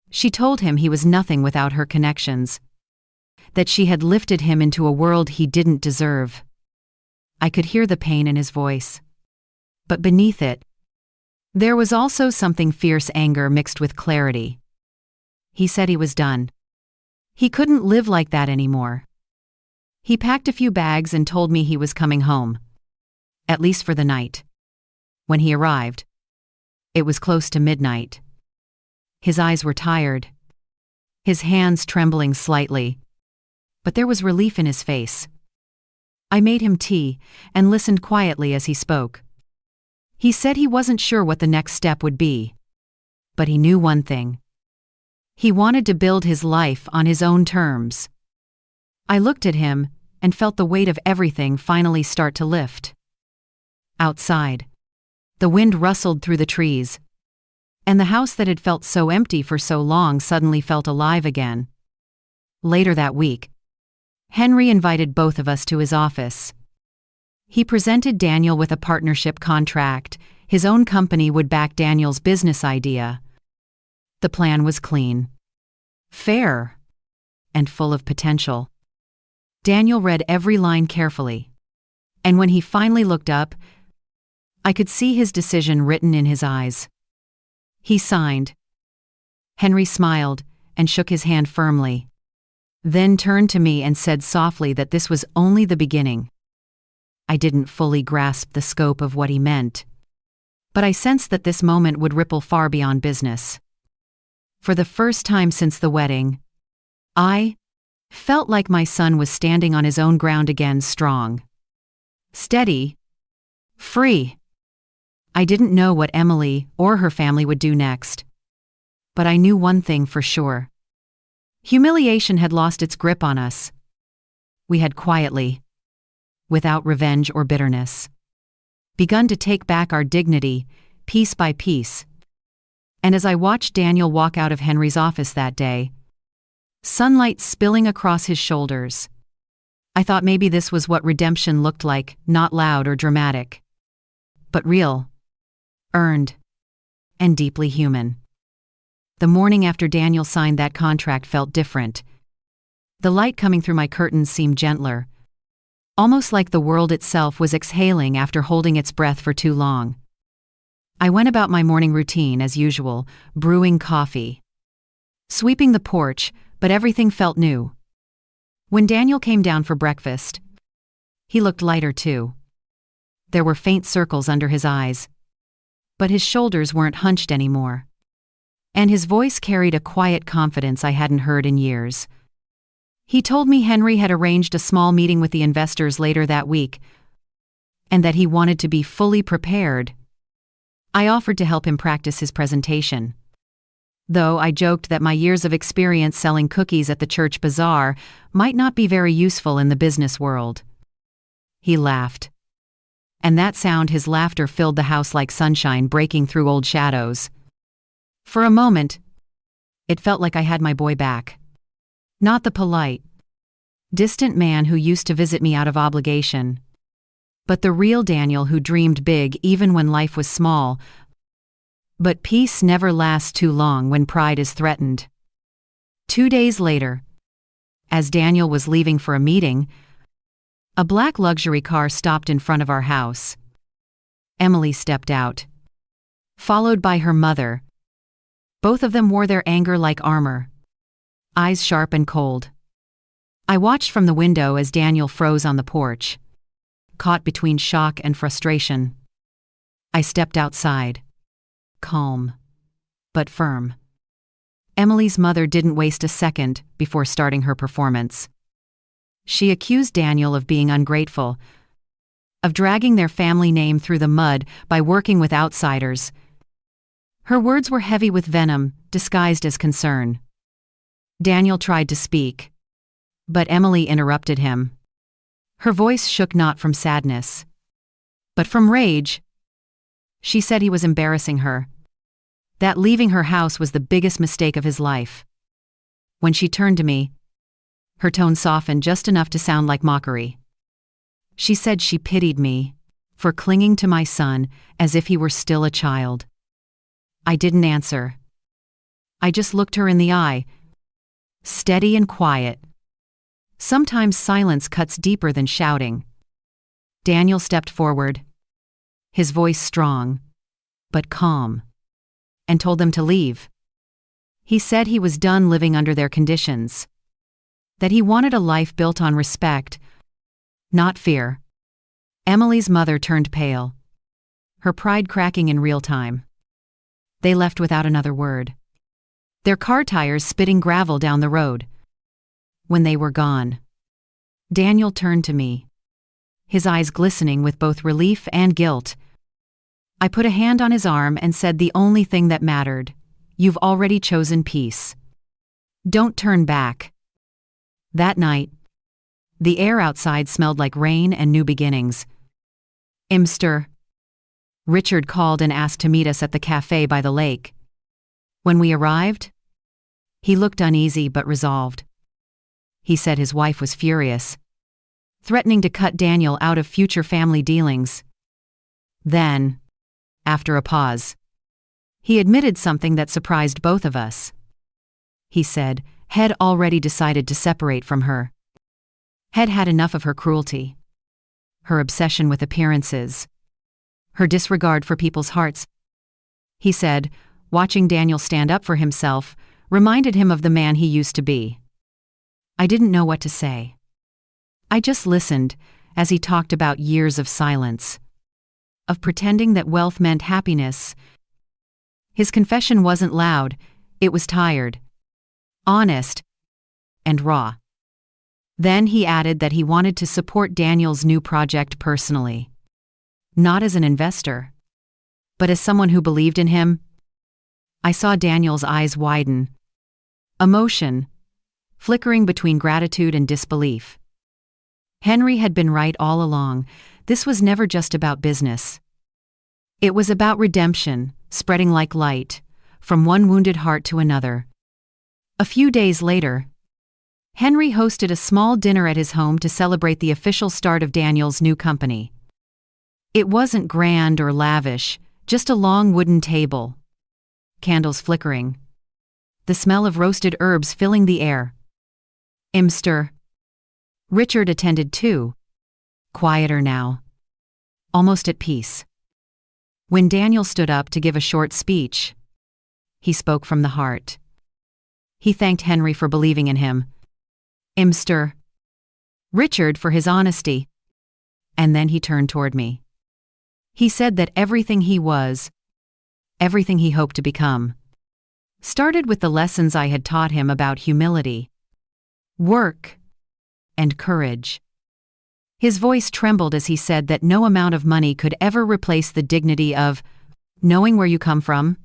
She told him he was nothing without her connections, that she had lifted him into a world he didn't deserve. I could hear the pain in his voice. But beneath it, there was also something fierce anger mixed with clarity. He said he was done. He couldn't live like that anymore. He packed a few bags and told me he was coming home, at least for the night. When he arrived, it was close to midnight. His eyes were tired, his hands trembling slightly, but there was relief in his face. I made him tea and listened quietly as he spoke. He said he wasn't sure what the next step would be, but he knew one thing. He wanted to build his life on his own terms. I looked at him and felt the weight of everything finally start to lift. Outside, the wind rustled through the trees, and the house that had felt so empty for so long suddenly felt alive again. Later that week, Henry invited both of us to his office. He presented Daniel with a partnership contract. His own company would back Daniel's business idea. The plan was clean, fair, and full of potential. Daniel read every line carefully, and when he finally looked up, I could see his decision written in his eyes. He signed. Henry smiled and shook his hand firmly, then turned to me and said softly that this was only the beginning. I didn't fully grasp the scope of what he meant, but I sensed that this moment would ripple far beyond business. For the first time since the wedding, I felt like my son was standing on his own ground again, strong, steady, free. I didn't know what Emily or her family would do next, but I knew one thing for sure. Humiliation had lost its grip on us. We had quietly, without revenge or bitterness, begun to take back our dignity, piece by piece. And as I watched Daniel walk out of Henry's office that day, sunlight spilling across his shoulders, I thought maybe this was what redemption looked like, not loud or dramatic, but real, earned, and deeply human. The morning after Daniel signed that contract felt different. The light coming through my curtains seemed gentler, almost like the world itself was exhaling after holding its breath for too long. I went about my morning routine as usual, brewing coffee, sweeping the porch, but everything felt new. When Daniel came down for breakfast, he looked lighter too. There were faint circles under his eyes, but his shoulders weren't hunched anymore, and his voice carried a quiet confidence I hadn't heard in years. He told me Henry had arranged a small meeting with the investors later that week, and that he wanted to be fully prepared. I offered to help him practice his presentation, though I joked that my years of experience selling cookies at the church bazaar might not be very useful in the business world. He laughed. And that sound, his laughter, filled the house like sunshine breaking through old shadows. For a moment, it felt like I had my boy back. Not the polite, distant man who used to visit me out of obligation, but the real Daniel who dreamed big even when life was small. But peace never lasts too long when pride is threatened. 2 days later, as Daniel was leaving for a meeting, a black luxury car stopped in front of our house. Emily stepped out, followed by her mother. Both of them wore their anger like armor, eyes sharp and cold. I watched from the window as Daniel froze on the porch, caught between shock and frustration. I stepped outside, calm, but firm. Emily's mother didn't waste a second before starting her performance. She accused Daniel of being ungrateful, of dragging their family name through the mud by working with outsiders. Her words were heavy with venom, disguised as concern. Daniel tried to speak, but Emily interrupted him. Her voice shook not from sadness, but from rage. She said he was embarrassing her, that leaving her house was the biggest mistake of his life. When she turned to me, her tone softened just enough to sound like mockery. She said she pitied me for clinging to my son as if he were still a child. I didn't answer. I just looked her in the eye, steady and quiet. Sometimes silence cuts deeper than shouting. Daniel stepped forward, his voice strong, but calm, and told them to leave. He said he was done living under their conditions, that he wanted a life built on respect, not fear. Emily's mother turned pale, her pride cracking in real time. They left without another word, their car tires spitting gravel down the road. When they were gone, Daniel turned to me, his eyes glistening with both relief and guilt. I put a hand on his arm and said the only thing that mattered: you've already chosen peace. Don't turn back. That night, the air outside smelled like rain and new beginnings. Mr. Richard called and asked to meet us at the cafe by the lake. When we arrived, he looked uneasy but resolved. He said his wife was furious, threatening to cut Daniel out of future family dealings. Then, after a pause, he admitted something that surprised both of us. He said Head already decided to separate from her. Head had enough of her cruelty, her obsession with appearances, her disregard for people's hearts. He said, watching Daniel stand up for himself reminded him of the man he used to be. I didn't know what to say. I just listened as he talked about years of silence, of pretending that wealth meant happiness. His confession wasn't loud, it was tired, honest, and raw. Then he added that he wanted to support Daniel's new project personally, not as an investor, but as someone who believed in him. I saw Daniel's eyes widen, emotion flickering between gratitude and disbelief. Henry had been right all along. This was never just about business. It was about redemption, spreading like light, from one wounded heart to another. A few days later, Henry hosted a small dinner at his home to celebrate the official start of Daniel's new company. It wasn't grand or lavish, just a long wooden table, candles flickering, the smell of roasted herbs filling the air. Mr. Richard attended too, quieter now, almost at peace. When Daniel stood up to give a short speech, he spoke from the heart. He thanked Henry for believing in him, Mr. Richard for his honesty, and then he turned toward me. He said that everything he was, everything he hoped to become, started with the lessons I had taught him about humility, work, and courage. His voice trembled as he said that no amount of money could ever replace the dignity of knowing where you come from.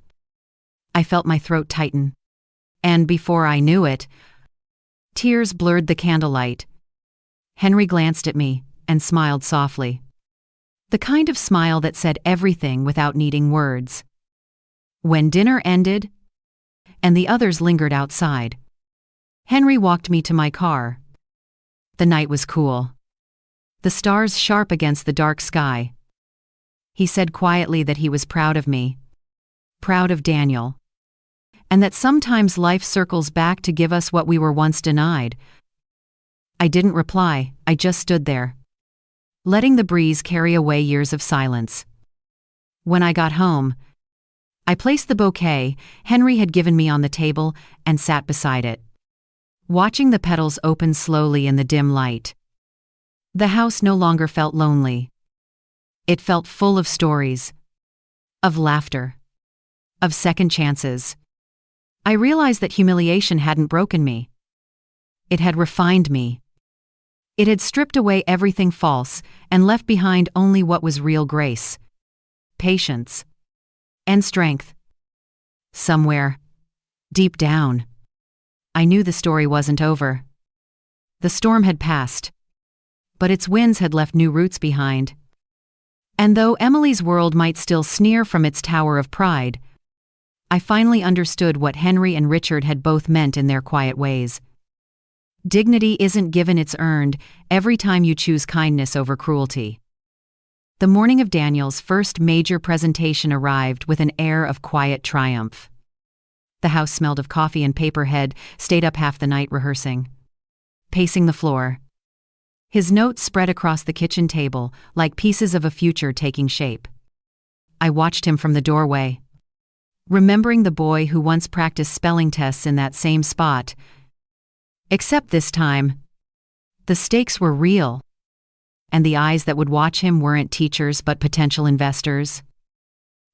I felt my throat tighten. And before I knew it, tears blurred the candlelight. Henry glanced at me and smiled softly. The kind of smile that said everything without needing words. When dinner ended, and the others lingered outside, Henry walked me to my car. The night was cool. The stars sharp against the dark sky. He said quietly that he was proud of me, proud of Daniel, and that sometimes life circles back to give us what we were once denied. I didn't reply, I just stood there, letting the breeze carry away years of silence. When I got home, I placed the bouquet Henry had given me on the table and sat beside it, watching the petals open slowly in the dim light. The house no longer felt lonely. It felt full of stories, of laughter, of second chances. I realized that humiliation hadn't broken me. It had refined me. It had stripped away everything false and left behind only what was real: grace, patience, and strength. Somewhere, deep down, I knew the story wasn't over. The storm had passed, but its winds had left new roots behind. And though Emily's world might still sneer from its tower of pride, I finally understood what Henry and Richard had both meant in their quiet ways. Dignity isn't given, it's earned every time you choose kindness over cruelty. The morning of Daniel's first major presentation arrived with an air of quiet triumph. The house smelled of coffee, and Paperhead stayed up half the night rehearsing, pacing the floor. His notes spread across the kitchen table like pieces of a future taking shape. I watched him from the doorway, remembering the boy who once practiced spelling tests in that same spot. Except this time, the stakes were real, and the eyes that would watch him weren't teachers but potential investors.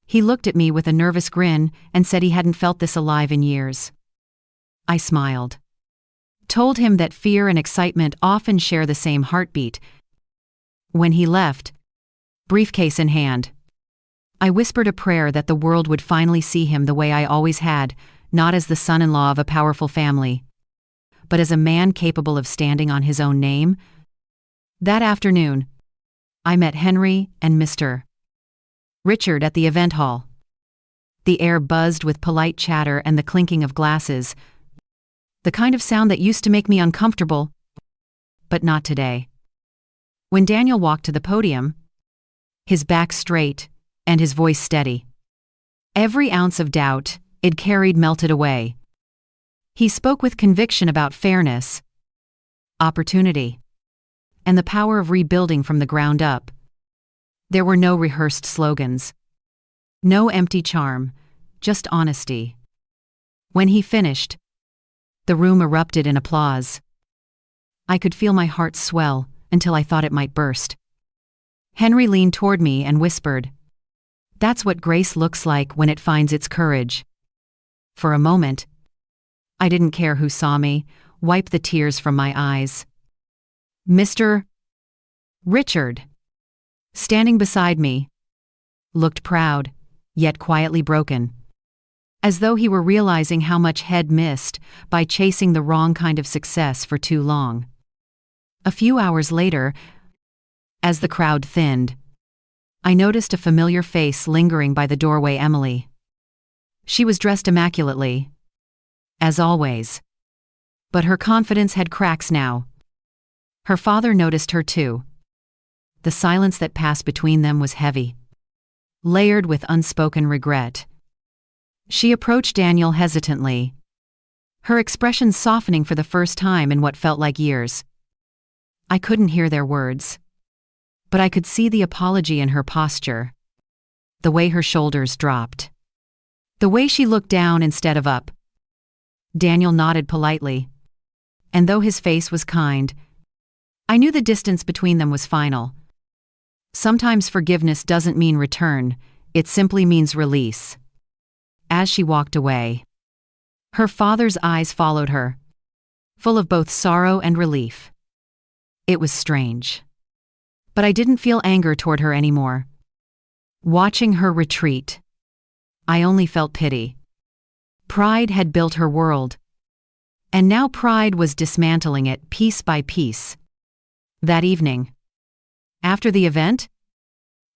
He looked at me with a nervous grin and said he hadn't felt this alive in years. I smiled, told him that fear and excitement often share the same heartbeat. When he left, briefcase in hand, I whispered a prayer that the world would finally see him the way I always had, not as the son-in-law of a powerful family, but as a man capable of standing on his own name. That afternoon, I met Henry and Mr. Richard at the event hall. The air buzzed with polite chatter and the clinking of glasses, the kind of sound that used to make me uncomfortable, but not today. When Daniel walked to the podium, his back straight and his voice steady, every ounce of doubt it carried melted away. He spoke with conviction about fairness, opportunity, and the power of rebuilding from the ground up. There were no rehearsed slogans, no empty charm, just honesty. When he finished, the room erupted in applause. I could feel my heart swell until I thought it might burst. Henry leaned toward me and whispered, "That's what grace looks like when it finds its courage." For a moment, I didn't care who saw me, wipe the tears from my eyes. Mr. Richard, standing beside me, looked proud, yet quietly broken, as though he were realizing how much he'd missed by chasing the wrong kind of success for too long. A few hours later, as the crowd thinned, I noticed a familiar face lingering by the doorway: Emily. She was dressed immaculately, as always, but her confidence had cracks now. Her father noticed her too. The silence that passed between them was heavy, layered with unspoken regret. She approached Daniel hesitantly, her expression softening for the first time in what felt like years. I couldn't hear their words, but I could see the apology in her posture, the way her shoulders dropped, the way she looked down instead of up. Daniel nodded politely, and though his face was kind, I knew the distance between them was final. Sometimes forgiveness doesn't mean return, it simply means release. As she walked away, her father's eyes followed her, full of both sorrow and relief. It was strange. But I didn't feel anger toward her anymore. Watching her retreat, I only felt pity. Pride had built her world. And now pride was dismantling it piece by piece. That evening, after the event,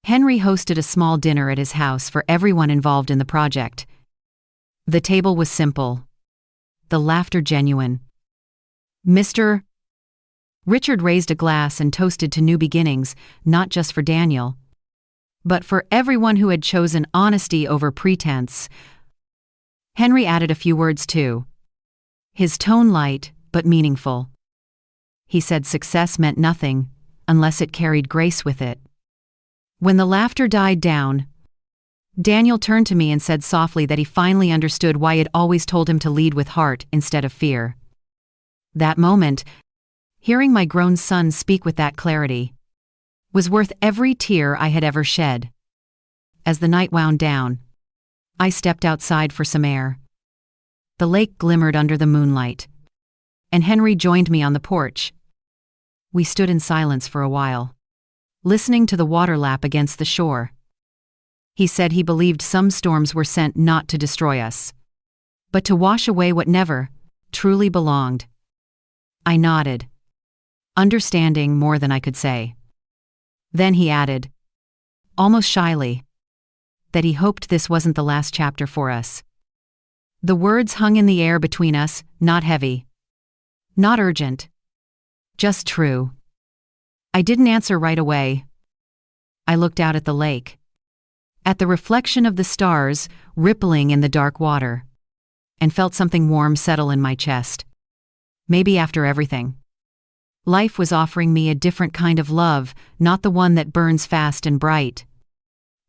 Henry hosted a small dinner at his house for everyone involved in the project. The table was simple, the laughter genuine. Mr. Richard raised a glass and toasted to new beginnings, not just for Daniel, but for everyone who had chosen honesty over pretense. Henry added a few words too, his tone light but meaningful. He said success meant nothing unless it carried grace with it. When the laughter died down, Daniel turned to me and said softly that he finally understood why I'd always told him to lead with heart instead of fear. That moment, hearing my grown son speak with that clarity, was worth every tear I had ever shed. As the night wound down, I stepped outside for some air. The lake glimmered under the moonlight, and Henry joined me on the porch. We stood in silence for a while, listening to the water lap against the shore. He said he believed some storms were sent not to destroy us, but to wash away what never truly belonged. I nodded, understanding more than I could say. Then he added, almost shyly, that he hoped this wasn't the last chapter for us. The words hung in the air between us, not heavy, not urgent, just true. I didn't answer right away. I looked out at the lake, at the reflection of the stars rippling in the dark water, and felt something warm settle in my chest. Maybe after everything, life was offering me a different kind of love, not the one that burns fast and bright,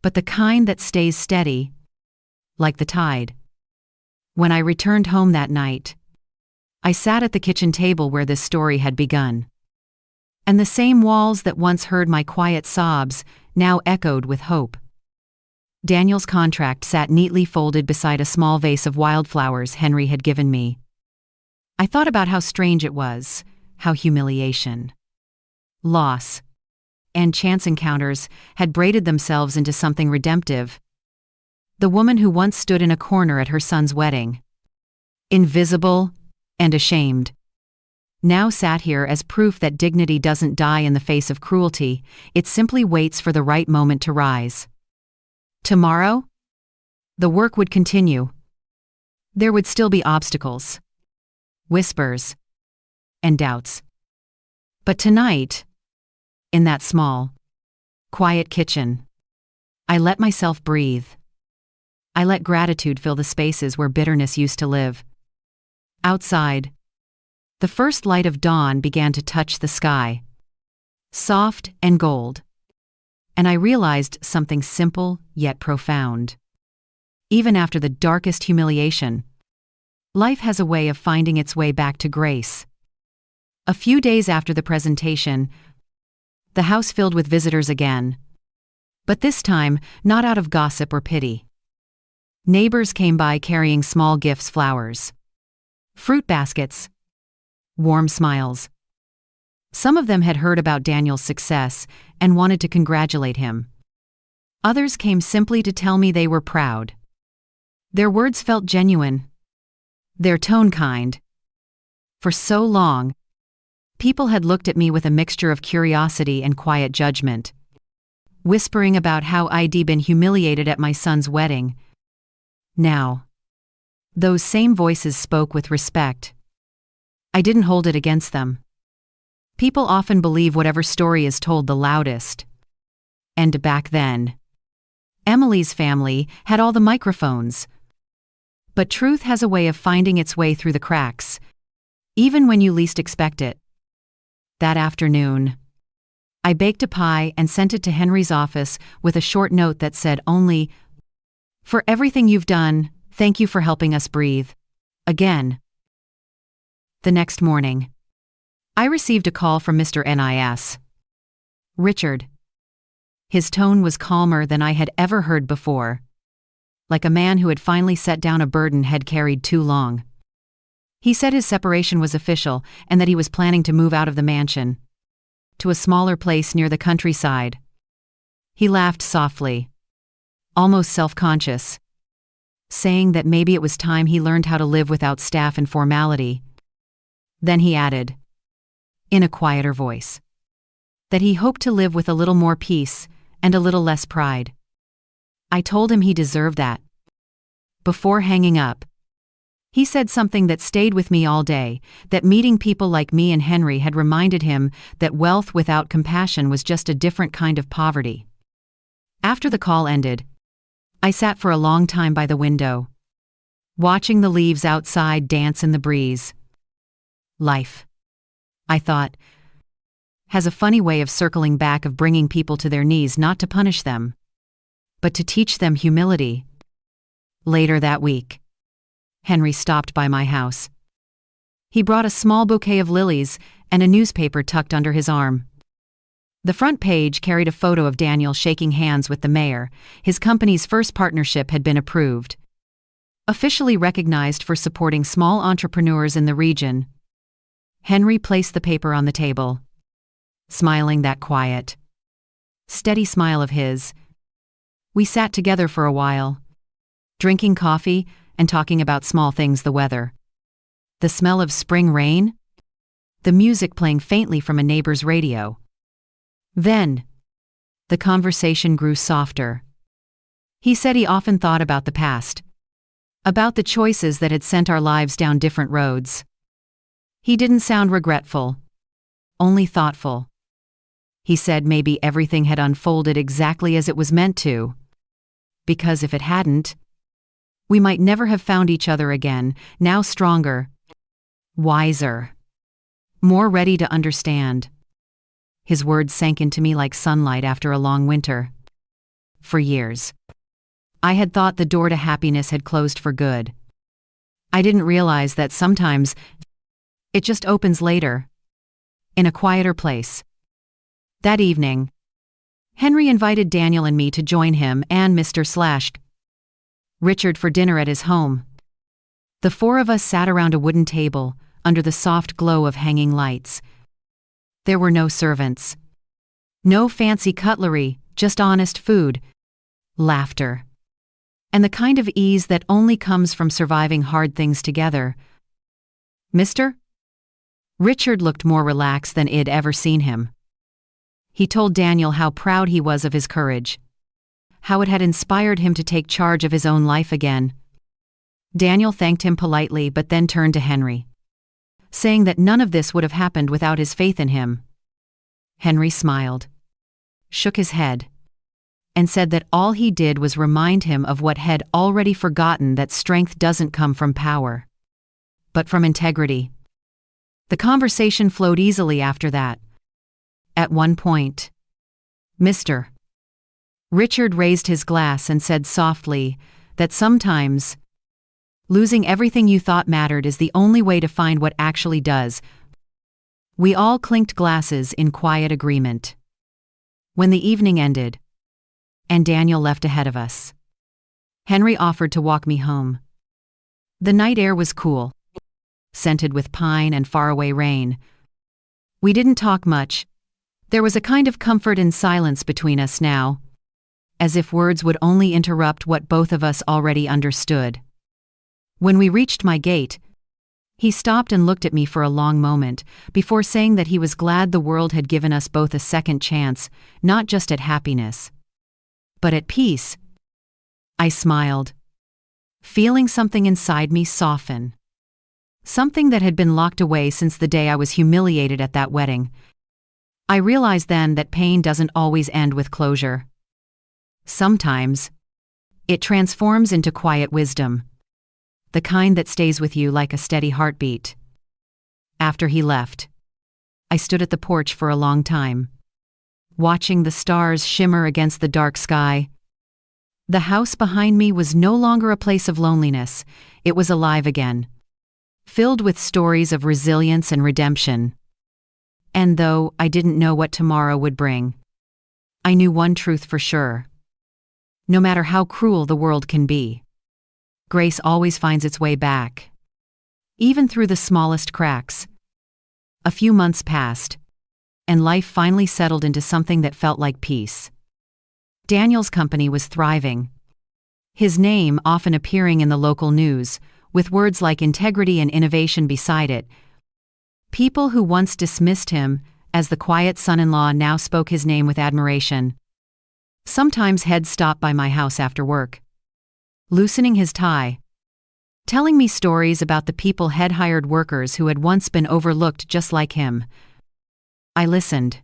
but the kind that stays steady, like the tide. When I returned home that night, I sat at the kitchen table where this story had begun. And the same walls that once heard my quiet sobs now echoed with hope. Daniel's contract sat neatly folded beside a small vase of wildflowers Henry had given me. I thought about how strange it was, how humiliation, loss, and chance encounters had braided themselves into something redemptive. The woman who once stood in a corner at her son's wedding, invisible and ashamed, now sat here as proof that dignity doesn't die in the face of cruelty, it simply waits for the right moment to rise. Tomorrow, the work would continue. There would still be obstacles, whispers, and doubts. But tonight, in that small, quiet kitchen, I let myself breathe. I let gratitude fill the spaces where bitterness used to live. Outside, the first light of dawn began to touch the sky, soft and gold, and I realized something simple yet profound. Even after the darkest humiliation, life has a way of finding its way back to grace. A few days after the presentation, the house filled with visitors again, but this time not out of gossip or pity. Neighbors came by carrying small gifts, flowers, fruit baskets, warm smiles. Some of them had heard about Daniel's success and wanted to congratulate him. Others came simply to tell me they were proud. Their words felt genuine, their tone kind. For so long, people had looked at me with a mixture of curiosity and quiet judgment, whispering about how I'd been humiliated at my son's wedding. Now, those same voices spoke with respect. I didn't hold it against them. People often believe whatever story is told the loudest. And back then, Emily's family had all the microphones. But truth has a way of finding its way through the cracks, even when you least expect it. That afternoon, I baked a pie and sent it to Henry's office with a short note that said only, "For everything you've done, thank you for helping us breathe. Again." The next morning, I received a call from Mr. NIS. Richard. His tone was calmer than I had ever heard before, like a man who had finally set down a burden had carried too long. He said his separation was official and that he was planning to move out of the mansion to a smaller place near the countryside. He laughed softly, almost self-conscious, saying that maybe it was time he learned how to live without staff and formality. Then he added, in a quieter voice, that he hoped to live with a little more peace and a little less pride. I told him he deserved that. Before hanging up, he said something that stayed with me all day, that meeting people like me and Henry had reminded him that wealth without compassion was just a different kind of poverty. After the call ended, I sat for a long time by the window, watching the leaves outside dance in the breeze. Life, I thought, has a funny way of circling back, of bringing people to their knees not to punish them, but to teach them humility. Later that week, Henry stopped by my house. He brought a small bouquet of lilies and a newspaper tucked under his arm. The front page carried a photo of Daniel shaking hands with the mayor. His company's first partnership had been approved, officially recognized for supporting small entrepreneurs in the region. Henry placed the paper on the table, smiling that quiet, steady smile of his. We sat together for a while, drinking coffee and talking about small things: the weather, the smell of spring rain, the music playing faintly from a neighbor's radio. Then, the conversation grew softer. He said he often thought about the past, about the choices that had sent our lives down different roads. He didn't sound regretful, only thoughtful. He said maybe everything had unfolded exactly as it was meant to, because if it hadn't, we might never have found each other again, now stronger, wiser, more ready to understand. His words sank into me like sunlight after a long winter. For years, I had thought the door to happiness had closed for good. I didn't realize that sometimes it just opens later, in a quieter place. That evening, Henry invited Daniel and me to join him and Mr. Richard for dinner at his home. The four of us sat around a wooden table under the soft glow of hanging lights. There were no servants, no fancy cutlery, just honest food, laughter, and the kind of ease that only comes from surviving hard things together. Mr. Richard looked more relaxed than I'd ever seen him. He told Daniel how proud he was of his courage, how it had inspired him to take charge of his own life again. Daniel thanked him politely but then turned to Henry, saying that none of this would have happened without his faith in him. Henry smiled, shook his head, and said that all he did was remind him of what had already forgotten, that strength doesn't come from power, but from integrity. The conversation flowed easily after that. At one point, Mr. Richard raised his glass and said softly that sometimes losing everything you thought mattered is the only way to find what actually does. We all clinked glasses in quiet agreement. When the evening ended, and Daniel left ahead of us, Henry offered to walk me home. The night air was cool, scented with pine and faraway rain. We didn't talk much. There was a kind of comfort in silence between us now, as if words would only interrupt what both of us already understood. When we reached my gate, he stopped and looked at me for a long moment, before saying that he was glad the world had given us both a second chance, not just at happiness, but at peace. I smiled, feeling something inside me soften. Something that had been locked away since the day I was humiliated at that wedding. I realized then that pain doesn't always end with closure. Sometimes, it transforms into quiet wisdom, the kind that stays with you like a steady heartbeat. After he left, I stood at the porch for a long time, watching the stars shimmer against the dark sky. The house behind me was no longer a place of loneliness. It was alive again, filled with stories of resilience and redemption. And though I didn't know what tomorrow would bring, I knew one truth for sure. No matter how cruel the world can be, grace always finds its way back. even through the smallest cracks. A few months passed, and life finally settled into something that felt like peace. Daniel's company was thriving, his name often appearing in the local news, with words like integrity and innovation beside it. People who once dismissed him as the quiet son-in-law now spoke his name with admiration. Sometimes Head stopped by my house after work, loosening his tie, telling me stories about the people Head hired, workers who had once been overlooked just like him. I listened,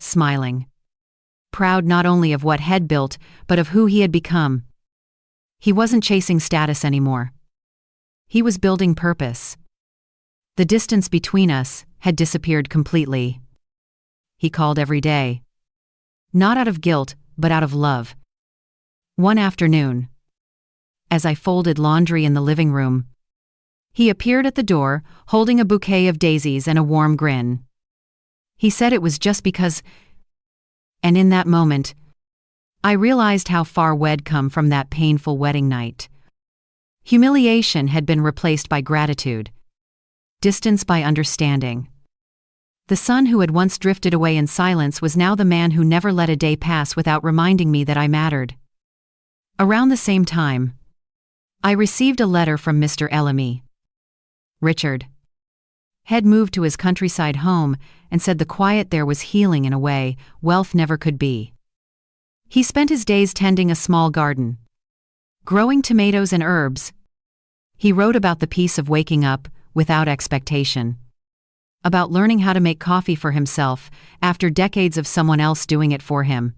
smiling, proud not only of what Head built, but of who he had become. He wasn't chasing status anymore. He was building purpose. The distance between us had disappeared completely. He called every day, not out of guilt, but out of love. One afternoon, as I folded laundry in the living room, he appeared at the door, holding a bouquet of daisies and a warm grin. He said it was just because, and in that moment, I realized how far we'd come from that painful wedding night. Humiliation had been replaced by gratitude, distance by understanding. The son who had once drifted away in silence was now the man who never let a day pass without reminding me that I mattered. Around the same time, I received a letter from Mr. Ellamy. Richard had moved to his countryside home and said the quiet there was healing in a way wealth never could be. He spent his days tending a small garden, growing tomatoes and herbs. He wrote about the peace of waking up without expectation, about learning how to make coffee for himself after decades of someone else doing it for him.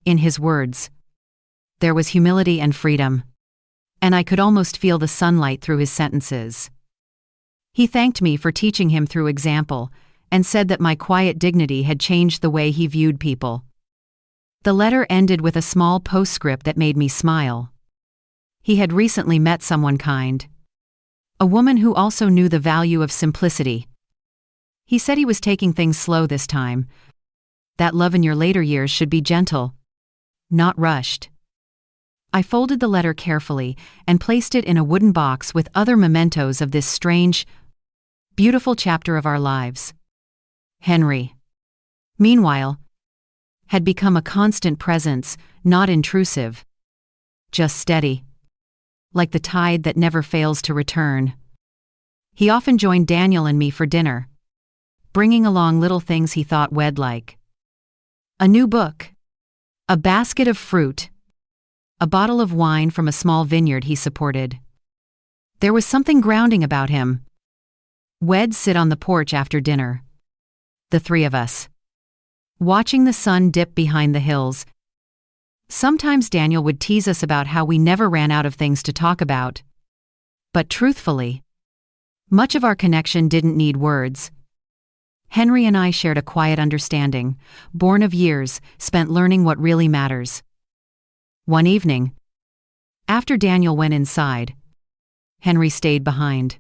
In his words, there was humility and freedom, and I could almost feel the sunlight through his sentences. He thanked me for teaching him through example and said that my quiet dignity had changed the way he viewed people. The letter ended with a small postscript that made me smile. He had recently met someone kind, a woman who also knew the value of simplicity. He said he was taking things slow this time, that love in your later years should be gentle, not rushed. I folded the letter carefully and placed it in a wooden box with other mementos of this strange, beautiful chapter of our lives. Henry, meanwhile, had become a constant presence, not intrusive, just steady, like the tide that never fails to return. He often joined Daniel and me for dinner, bringing along little things he thought we'd like. A new book, a basket of fruit, a bottle of wine from a small vineyard he supported. There was something grounding about him. We'd sit on the porch after dinner, the three of us, watching the sun dip behind the hills. Sometimes Daniel would tease us about how we never ran out of things to talk about. But truthfully, much of our connection didn't need words. Henry and I shared a quiet understanding, born of years spent learning what really matters. One evening, after Daniel went inside, Henry stayed behind.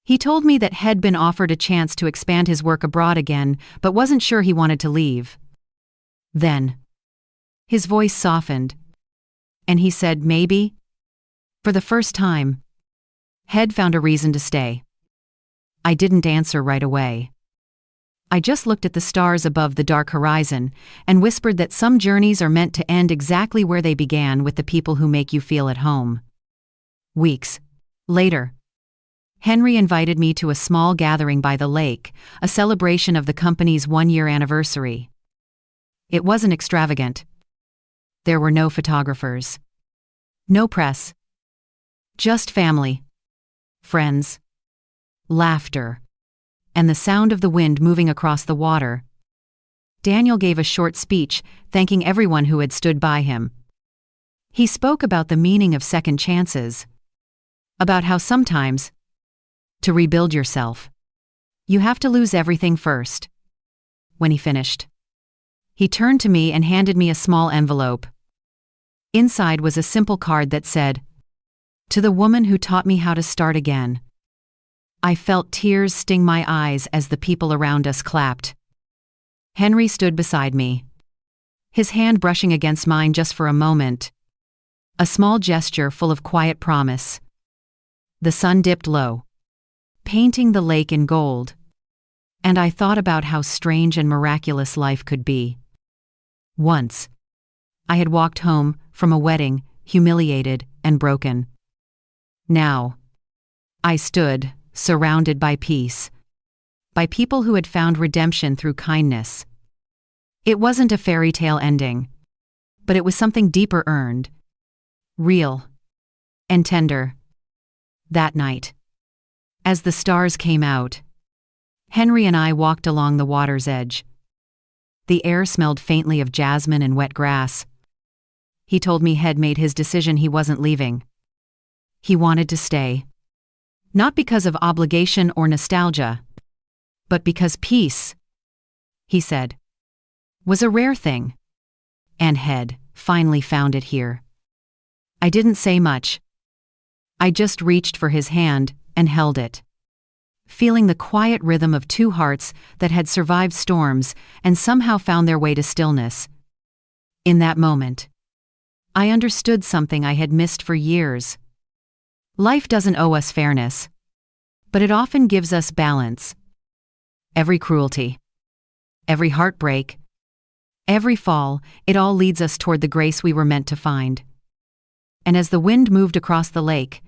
He told me that He'd been offered a chance to expand his work abroad again, but wasn't sure he wanted to leave. Then, his voice softened, and he said maybe, for the first time, He'd found a reason to stay. I didn't answer right away. I just looked at the stars above the dark horizon and whispered that some journeys are meant to end exactly where they began, with the people who make you feel at home. Weeks later, Henry invited me to a small gathering by the lake, a celebration of the company's one-year anniversary. It wasn't extravagant. There were no photographers, no press, just family, friends, laughter, and the sound of the wind moving across the water. Daniel gave a short speech, thanking everyone who had stood by him. He spoke about the meaning of second chances, about how sometimes, to rebuild yourself, you have to lose everything first. When he finished, he turned to me and handed me a small envelope. Inside was a simple card that said, "To the woman who taught me how to start again." I felt tears sting my eyes as the people around us clapped. Henry stood beside me, his hand brushing against mine just for a moment, a small gesture full of quiet promise. The sun dipped low, painting the lake in gold, and I thought about how strange and miraculous life could be. Once, I had walked home from a wedding, humiliated and broken. Now, I stood, surrounded by peace, by people who had found redemption through kindness. It wasn't a fairy tale ending, but it was something deeper earned, real, and tender. That night, as the stars came out, Henry and I walked along the water's edge. The air smelled faintly of jasmine and wet grass. He told me he'd made his decision, he wasn't leaving. He wanted to stay. Not because of obligation or nostalgia, but because peace, he said, was a rare thing, and had finally found it here. I didn't say much. I just reached for his hand and held it, feeling the quiet rhythm of two hearts that had survived storms and somehow found their way to stillness. In that moment, I understood something I had missed for years. Life doesn't owe us fairness, but it often gives us balance. Every cruelty, every heartbreak, every fall, it all leads us toward the grace we were meant to find. And as the wind moved across the lake,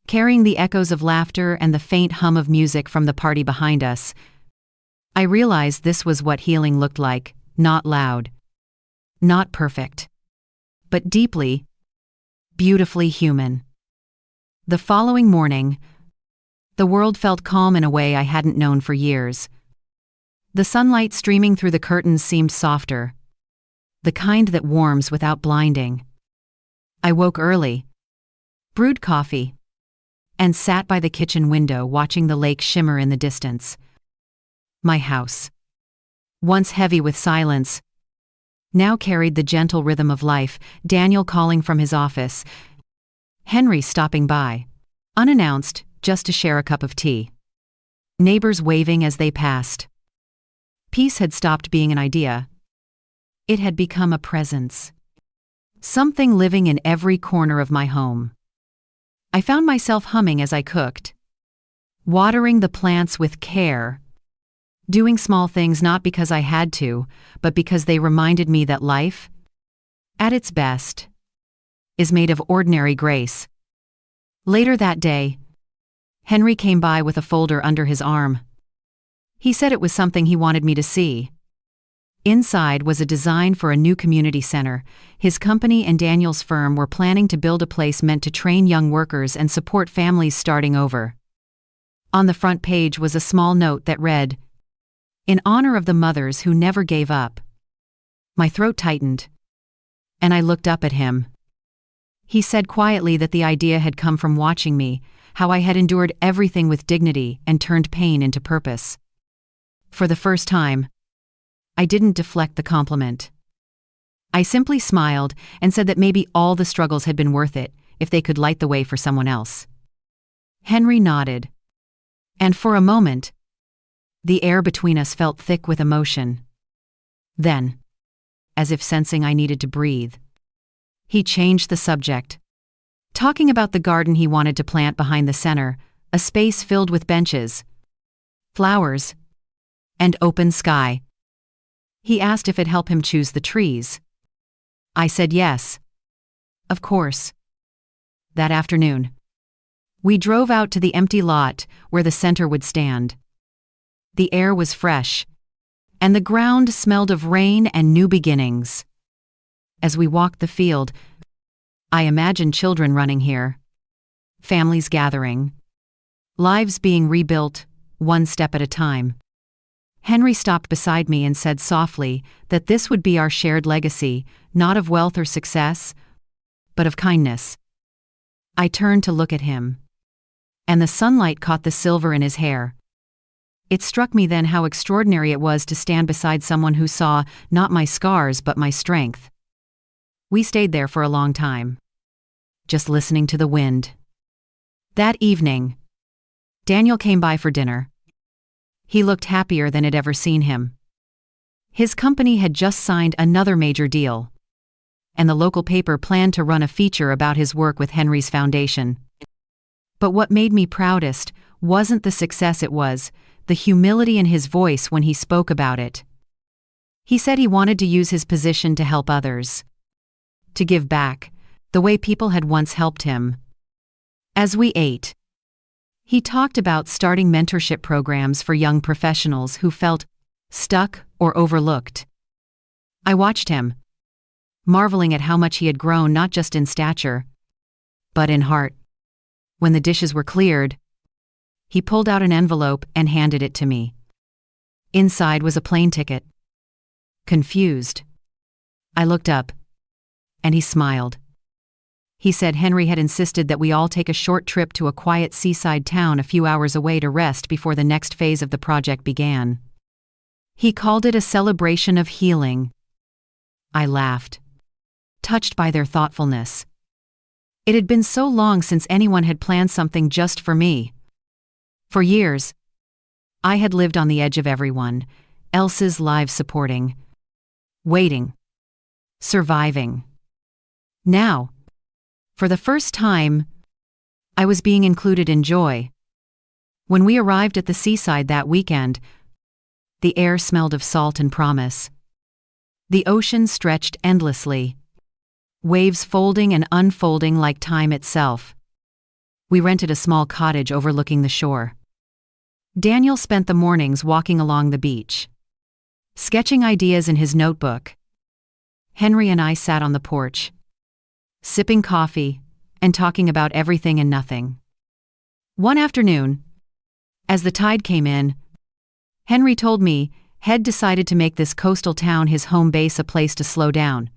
carrying the echoes of laughter and the faint hum of music from the party behind us, I realized this was what healing looked like, not loud, not perfect, but deeply, beautifully human. The following morning, the world felt calm in a way I hadn't known for years. The sunlight streaming through the curtains seemed softer, the kind that warms without blinding. I woke early, brewed coffee, and sat by the kitchen window watching the lake shimmer in the distance. My house, once heavy with silence, now carried the gentle rhythm of life, Daniel calling from his office, Henry stopping by, unannounced, just to share a cup of tea. Neighbors waving as they passed. Peace had stopped being an idea. It had become a presence. Something living in every corner of my home. I found myself humming as I cooked, watering the plants with care, doing small things not because I had to, but because they reminded me that life, at its best, is made of ordinary grace. Later that day, Henry came by with a folder under his arm. He said it was something he wanted me to see. Inside was a design for a new community center. His company and Daniel's firm were planning to build a place meant to train young workers and support families starting over. On the front page was a small note that read, "In honor of the mothers who never gave up." My throat tightened, and I looked up at him. He said quietly that the idea had come from watching me, how I had endured everything with dignity and turned pain into purpose. For the first time, I didn't deflect the compliment. I simply smiled and said that maybe all the struggles had been worth it if they could light the way for someone else. Henry nodded, and for a moment, the air between us felt thick with emotion. Then, as if sensing I needed to breathe, he changed the subject, talking about the garden he wanted to plant behind the center, a space filled with benches, flowers, and open sky. He asked if it'd help him choose the trees. I said yes. Of course. That afternoon, we drove out to the empty lot where the center would stand. The air was fresh, and the ground smelled of rain and new beginnings. As we walked the field, I imagined children running here, families gathering, lives being rebuilt, one step at a time. Henry stopped beside me and said softly that this would be our shared legacy, not of wealth or success, but of kindness. I turned to look at him, and the sunlight caught the silver in his hair. It struck me then how extraordinary it was to stand beside someone who saw not my scars but my strength. We stayed there for a long time, just listening to the wind. That evening, Daniel came by for dinner. He looked happier than I'd ever seen him. His company had just signed another major deal, and the local paper planned to run a feature about his work with Henry's foundation. But what made me proudest wasn't the success, it was the humility in his voice when he spoke about it. He said he wanted to use his position to help others, to give back, the way people had once helped him. As we ate, he talked about starting mentorship programs for young professionals who felt stuck or overlooked. I watched him, marveling at how much he had grown, not just in stature, but in heart. When the dishes were cleared, he pulled out an envelope and handed it to me. Inside was a plane ticket. Confused, I looked up, and he smiled. He said Henry had insisted that we all take a short trip to a quiet seaside town a few hours away to rest before the next phase of the project began. He called it a celebration of healing. I laughed, touched by their thoughtfulness. It had been so long since anyone had planned something just for me. For years, I had lived on the edge of everyone else's lives, supporting, waiting, surviving. Now, for the first time, I was being included in joy. When we arrived at the seaside that weekend, the air smelled of salt and promise. The ocean stretched endlessly, waves folding and unfolding like time itself. We rented a small cottage overlooking the shore. Daniel spent the mornings walking along the beach, sketching ideas in his notebook. Henry and I sat on the porch, sipping coffee and talking about everything and nothing. One afternoon, as the tide came in, Henry told me he'd decided to make this coastal town his home base, a place to slow down,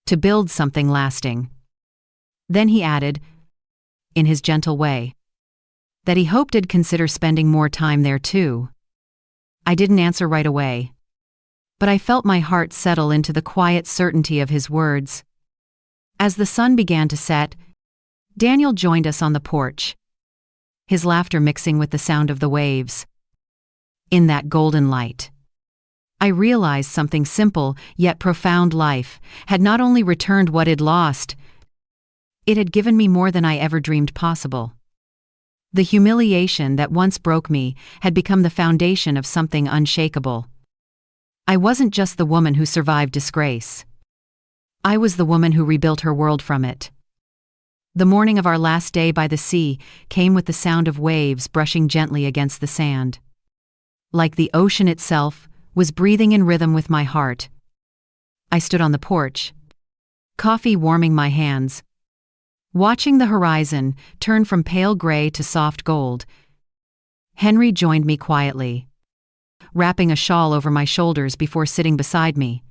to build something lasting. Then he added, in his gentle way, that he hoped I'd consider spending more time there too. I didn't answer right away, but I felt my heart settle into the quiet certainty of his words. As the sun began to set, Daniel joined us on the porch, his laughter mixing with the sound of the waves. In that golden light, I realized something simple yet profound. Life had not only returned what it lost, it had given me more than I ever dreamed possible. The humiliation that once broke me had become the foundation of something unshakable. I wasn't just the woman who survived disgrace. I was the woman who rebuilt her world from it. The morning of our last day by the sea came with the sound of waves brushing gently against the sand. Like the ocean itself was breathing in rhythm with my heart. I stood on the porch, coffee warming my hands, watching the horizon turn from pale gray to soft gold. Henry joined me quietly, wrapping a shawl over my shoulders before sitting beside me.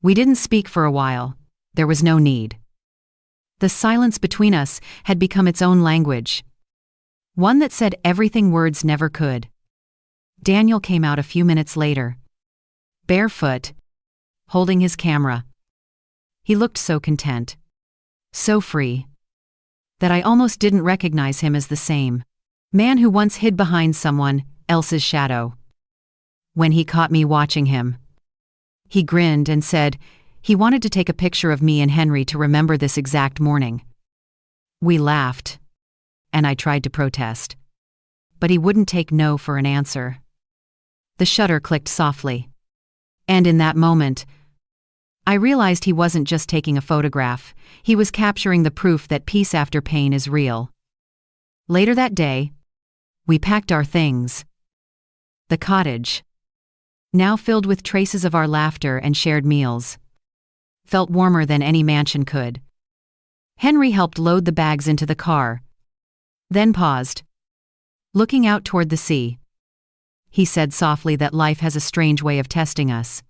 We didn't speak for a while. There was no need. The silence between us had become its own language, one that said everything words never could. Daniel came out a few minutes later, barefoot, holding his camera. He looked so content, so free, that I almost didn't recognize him as the same man who once hid behind someone else's shadow. When he caught me watching him, he grinned and said he wanted to take a picture of me and Henry to remember this exact morning. We laughed, and I tried to protest, but he wouldn't take no for an answer. The shutter clicked softly, and in that moment, I realized he wasn't just taking a photograph, he was capturing the proof that peace after pain is real. Later that day, we packed our things. The cottage, now filled with traces of our laughter and shared meals, felt warmer than any mansion could. Henry helped load the bags into the car, then paused, looking out toward the sea. He said softly that life has a strange way of testing us,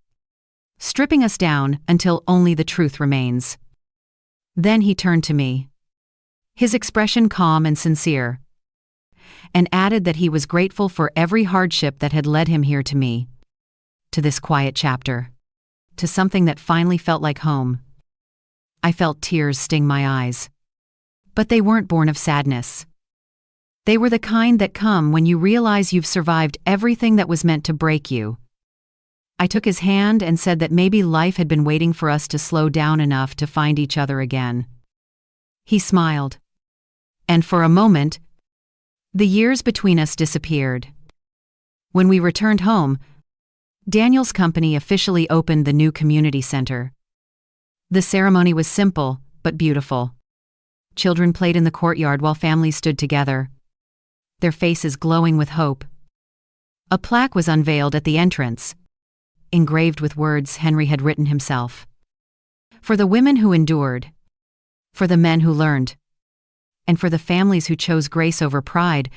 stripping us down until only the truth remains. Then he turned to me, his expression calm and sincere, and added that he was grateful for every hardship that had led him here to me, to this quiet chapter, to something that finally felt like home. I felt tears sting my eyes, but they weren't born of sadness. They were the kind that come when you realize you've survived everything that was meant to break you. I took his hand and said that maybe life had been waiting for us to slow down enough to find each other again. He smiled, And for a moment, the years between us disappeared. When we returned home, Daniel's company officially opened the new community center. The ceremony was simple, but beautiful. Children played in the courtyard while families stood together, their faces glowing with hope. A plaque was unveiled at the entrance, engraved with words Henry had written himself. For the women who endured, for the men who learned, and for the families who chose grace over pride.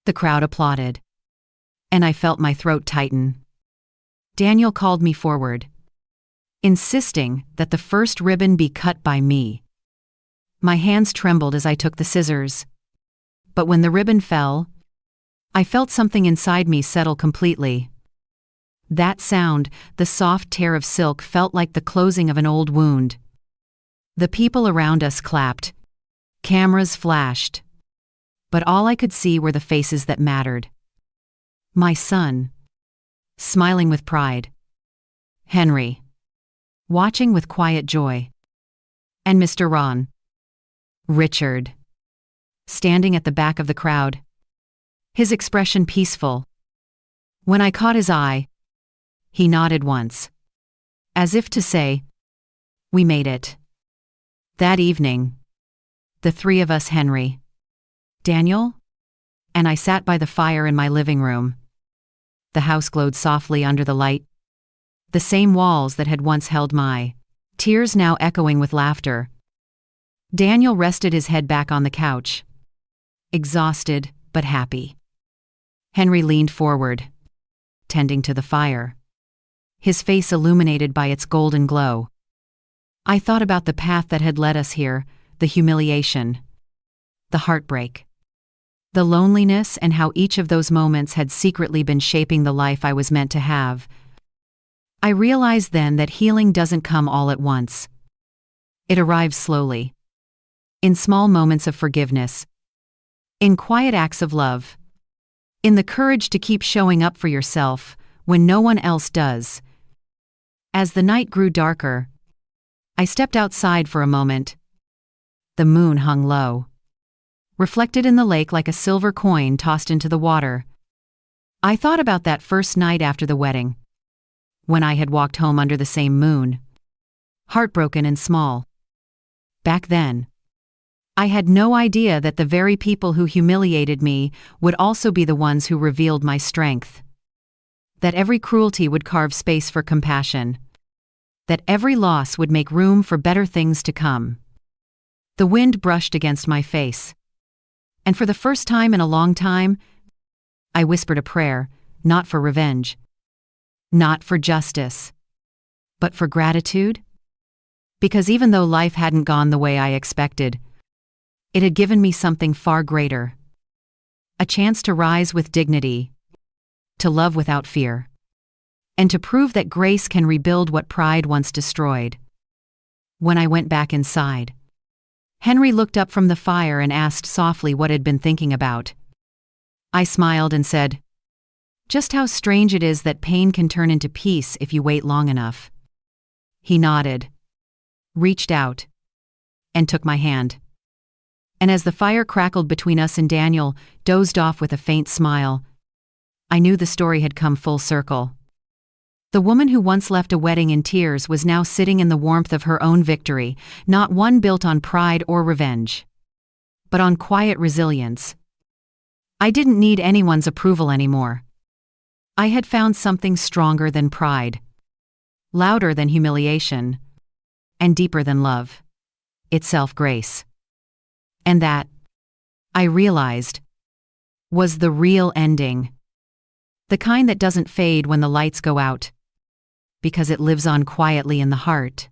The crowd applauded, and I felt my throat tighten. Daniel called me forward, insisting that the first ribbon be cut by me. My hands trembled as I took the scissors, but when the ribbon fell, I felt something inside me settle completely. That sound, the soft tear of silk, felt like the closing of an old wound. The people around us clapped. Cameras flashed. But all I could see were the faces that mattered. My son, smiling with pride. Henry, watching with quiet joy. And Mr. Ron. Richard, standing at the back of the crowd, his expression peaceful. When I caught his eye, he nodded once, as if to say, "We made it." That evening, the three of us, Henry, Daniel, and I, sat by the fire in my living room. The house glowed softly under the light, the same walls that had once held my tears now echoing with laughter. Daniel rested his head back on the couch, exhausted but happy. Henry leaned forward, tending to the fire, his face illuminated by its golden glow. I thought about the path that had led us here, the humiliation, the heartbreak, the loneliness, and how each of those moments had secretly been shaping the life I was meant to have. I realized then that healing doesn't come all at once. It arrives slowly, in small moments of forgiveness, in quiet acts of love, in the courage to keep showing up for yourself when no one else does. As the night grew darker, I stepped outside for a moment. The moon hung low, reflected in the lake like a silver coin tossed into the water. I thought about that first night after the wedding, when I had walked home under the same moon, heartbroken and small. Back then, I had no idea that the very people who humiliated me would also be the ones who revealed my strength. That every cruelty would carve space for compassion. That every loss would make room for better things to come. The wind brushed against my face, and for the first time in a long time, I whispered a prayer, not for revenge, not for justice, but for gratitude. Because even though life hadn't gone the way I expected, it had given me something far greater. A chance to rise with dignity, to love without fear, and to prove that grace can rebuild what pride once destroyed. When I went back inside, Henry looked up from the fire and asked softly what I'd been thinking about. I smiled and said, "Just how strange it is that pain can turn into peace if you wait long enough." He nodded, reached out, and took my hand. And as the fire crackled between us and Daniel dozed off with a faint smile, I knew the story had come full circle. The woman who once left a wedding in tears was now sitting in the warmth of her own victory, not one built on pride or revenge, but on quiet resilience. I didn't need anyone's approval anymore. I had found something stronger than pride, louder than humiliation, and deeper than love itself, grace. And that, I realized, was the real ending. The kind that doesn't fade when the lights go out, because it lives on quietly in the heart.